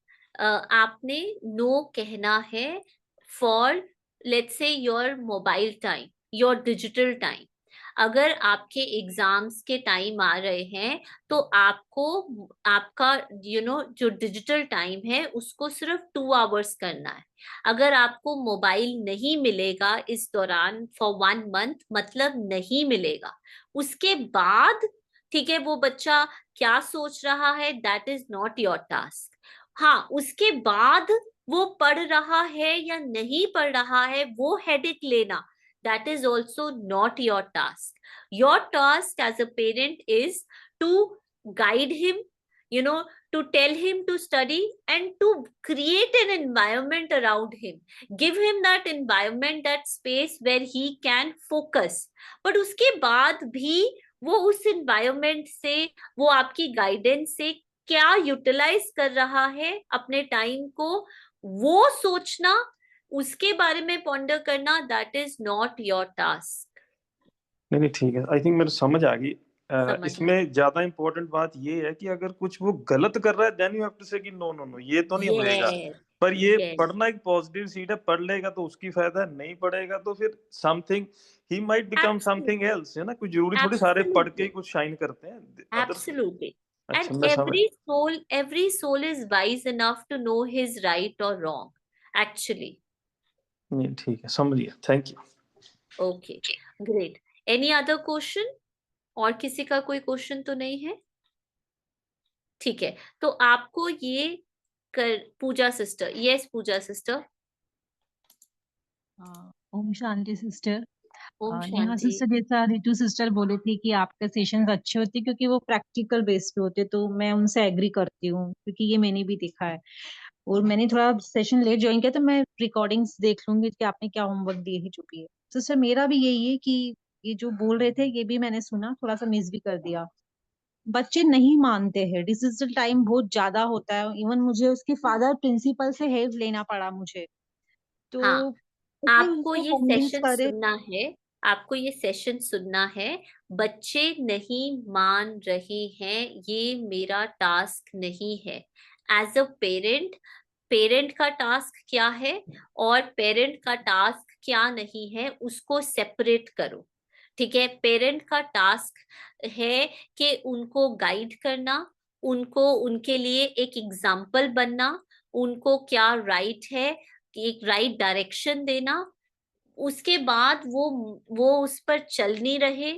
आपने नो कहना है for let's say your mobile time, your digital time. अगर आपके एग्जाम्स के टाइम आ रहे हैं तो आपको आपका जो डिजिटल टाइम है उसको सिर्फ 2 आवर्स करना है। अगर आपको मोबाइल नहीं मिलेगा इस दौरान फॉर 1 मंथ, मतलब नहीं मिलेगा। उसके बाद ठीक है, वो बच्चा क्या सोच रहा है that is not your task. हाँ, उसके बाद वो पढ़ रहा है या नहीं पढ़ रहा है वो हेडेक लेना, that is also not your task. Your task as a parent is to guide him, to tell him to study and to create an environment around him. Give him that environment, that space where he can focus. But उसके बाद भी वो उस environment से, वो आपकी guidance से क्या यूटिलाइज कर रहा है अपने टाइम को, वो सोचना, उसके बारे में पॉन्डर करना, that is not your task. नहीं नहीं, ठीक है, आई थिंक मेरे समझ आ गई। समझ इसमें ज्यादा इंपॉर्टेंट बात ये है कि अगर कुछ वो गलत कर रहा है देन यू हैव टू से कि नो नो नो, ये तो नहीं होएगा। यस, पर ये यस, पढ़ना एक पॉजिटिव सीड है, पढ़ लेगा तो उसकी फायदा है, नहीं पढ़ेगा तो फिर something he might become something else, है ना। कुछ जरूरी थोड़ी सारे पढ़ के ही एब्सोल्युटली, कुछ शाइन करते हैं अदर। एब्सोल्युटली। अच्छा, एंड मैं समझ। every soul is wise enough to know his right or wrong, actually. नहीं ठीक है, समझ लिया, thank you. Okay, great. Any other question? और किसी का कोई क्वेश्चन तो नहीं है? ठीक है, तो आपको ये पूजा सिस्टर, यस पूजा सिस्टर। ओम शांति सिस्टर। ओम नेहा शांति। सिस्टर, जैसा रितु सिस्टर बोले थे कि आपके सेशंस अच्छे होते क्योंकि वो प्रैक्टिकल बेस्ड पे होते, तो मैं उनसे एग्री करती हूँ क्योंकि ये मैंने भी देखा है। और मैंने थोड़ा सेशन लेट ज्वाइन किया तो मैं रिकॉर्डिंग्स देख लूंगी कि आपने क्या होमवर्क दिए है, जो भी है। सिस्टर मेरा भी यही है कि ये जो बोल रहे थे ये भी मैंने सुना, थोड़ा सा मिस भी कर दिया। बच्चे नहीं मानते हैं, डिजिटल टाइम बहुत ज्यादा होता है। इवन मुझे उसके फादर प्रिंसिपल से हेल्प लेना पड़ा मुझे, तो हाँ, कैसे आपको उनको ये कन्विंस सेशन करे। सुनना है, आपको ये सेशन सुनना है। बच्चे नहीं मान रहे हैं, ये मेरा टास्क नहीं है। एज अ पेरेंट, पेरेंट का टास्क क्या है और पेरेंट का टास्क क्या नहीं है, उसको सेपरेट करो। ठीक है, पेरेंट का टास्क है कि उनको गाइड करना, उनको उनके लिए एक एग्जाम्पल बनना, उनको क्या राइट है, एक राइट डायरेक्शन देना। उसके बाद वो उस पर चल नहीं रहे,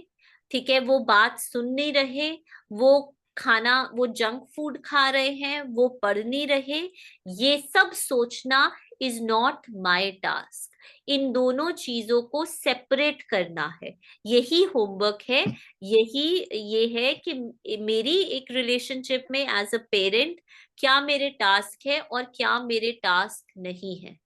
ठीक है, वो बात सुन नहीं रहे, वो खाना, वो जंक फूड खा रहे हैं, वो पढ़ नहीं रहे, ये सब सोचना इज नॉट माय टास्क। इन दोनों चीजों को सेपरेट करना है, यही होमवर्क है। यही ये है कि मेरी एक रिलेशनशिप में एज अ पेरेंट क्या मेरे टास्क है और क्या मेरे टास्क नहीं है।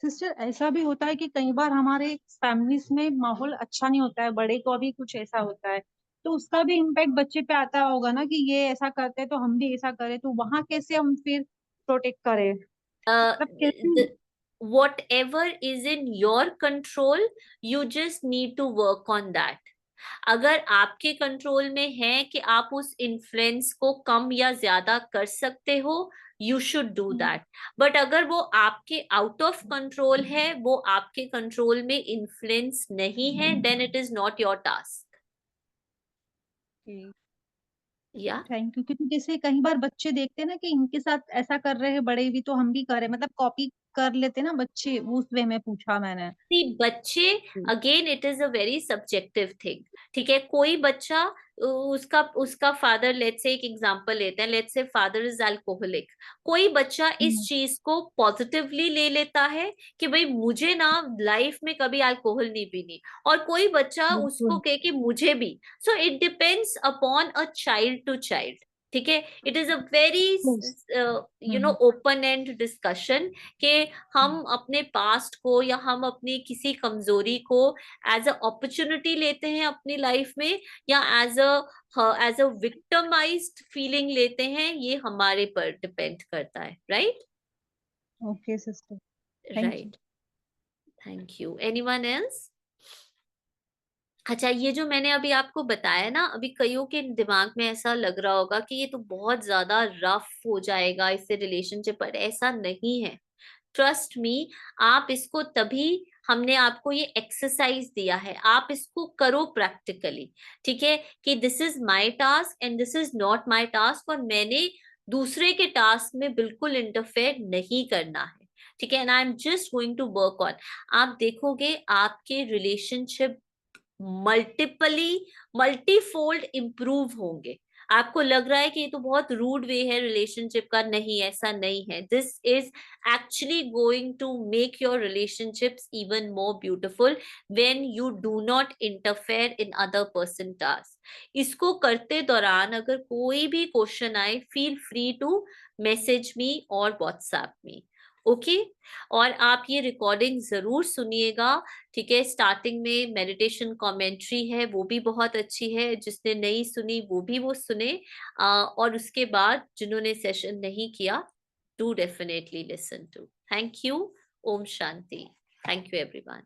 सिस्टर ऐसा भी होता है कि कई बार हमारे फैमिलीज में माहौल अच्छा नहीं होता है, बड़े को भी कुछ ऐसा होता है, तो उसका भी इम्पैक्ट बच्चे पे आता होगा ना कि ये ऐसा करते हैं तो हम भी ऐसा करें, तो वहां कैसे हम फिर प्रोटेक्ट करें, मतलब कैसे। Whatever is in your control, you just need to work on that. अगर आपके कंट्रोल में है कि आप उस इन्फ्लुएंस को कम या ज्यादा कर सकते हो, you should do that. But अगर वो आपके आउट ऑफ कंट्रोल है, वो आपके कंट्रोल में इन्फ्लुएंस नहीं है, then it is not your task. या थैंक यू। क्योंकि जैसे कई बार बच्चे देखते हैं ना कि इनके साथ ऐसा कर रहे हैं बड़े भी, तो हम भी कर रहे हैं, मतलब कॉपी कर लेते हैं ना बच्चे, उस वे में पूछा मैंने। बच्चे, again it is a very subjective thing. ठीक है, कोई बच्चा उसका उसका फादर, लेट्स से एक एग्जांपल लेते हैं, let's say father is alcoholic. कोई बच्चा इस चीज को पॉजिटिवली ले लेता है कि भाई मुझे ना लाइफ में कभी अल्कोहल नहीं पीनी, और कोई बच्चा उसको कहे कि मुझे भी। So it depends upon a child to child. ठीक है, it is a very open end discussion कि हम अपने पास्ट को या हम अपनी किसी कमजोरी को एज अ अपॉर्चुनिटी लेते हैं अपनी लाइफ में, या एज अ विक्टिमाइज्ड फीलिंग लेते हैं, ये हमारे पर डिपेंड करता है। Right? Okay sister, thank you. Right, thank you. Anyone else? अच्छा, ये जो मैंने अभी आपको बताया ना, अभी कईयों के दिमाग में ऐसा लग रहा होगा कि ये तो बहुत ज्यादा रफ हो जाएगा इससे रिलेशनशिप, पर ऐसा नहीं है। ट्रस्ट मी, आप इसको तभी, हमने आपको ये एक्सरसाइज दिया है, आप इसको करो प्रैक्टिकली। ठीक है, कि this is my task and this is not my task, और मैंने दूसरे के टास्क में बिल्कुल इंटरफेयर नहीं करना है। ठीक है, and I am just going to work on. आप देखोगे आपके रिलेशनशिप मल्टीफोल्ड इंप्रूव होंगे। आपको लग रहा है कि ये तो बहुत रूड वे है रिलेशनशिप का, नहीं, ऐसा नहीं है। This is actually going to make your relationships even more beautiful when you do not interfere in other person task. इसको करते दौरान अगर कोई भी क्वेश्चन आए, feel free to message me और व्हाट्सएप मी। ओके, और आप ये रिकॉर्डिंग जरूर सुनिएगा। ठीक है, स्टार्टिंग में मेडिटेशन कमेंट्री है, वो भी बहुत अच्छी है, जिसने नहीं सुनी वो भी वो सुने। और उसके बाद जिन्होंने सेशन नहीं किया, do definitely listen to. Thank you. ओम शांति। Thank you everyone.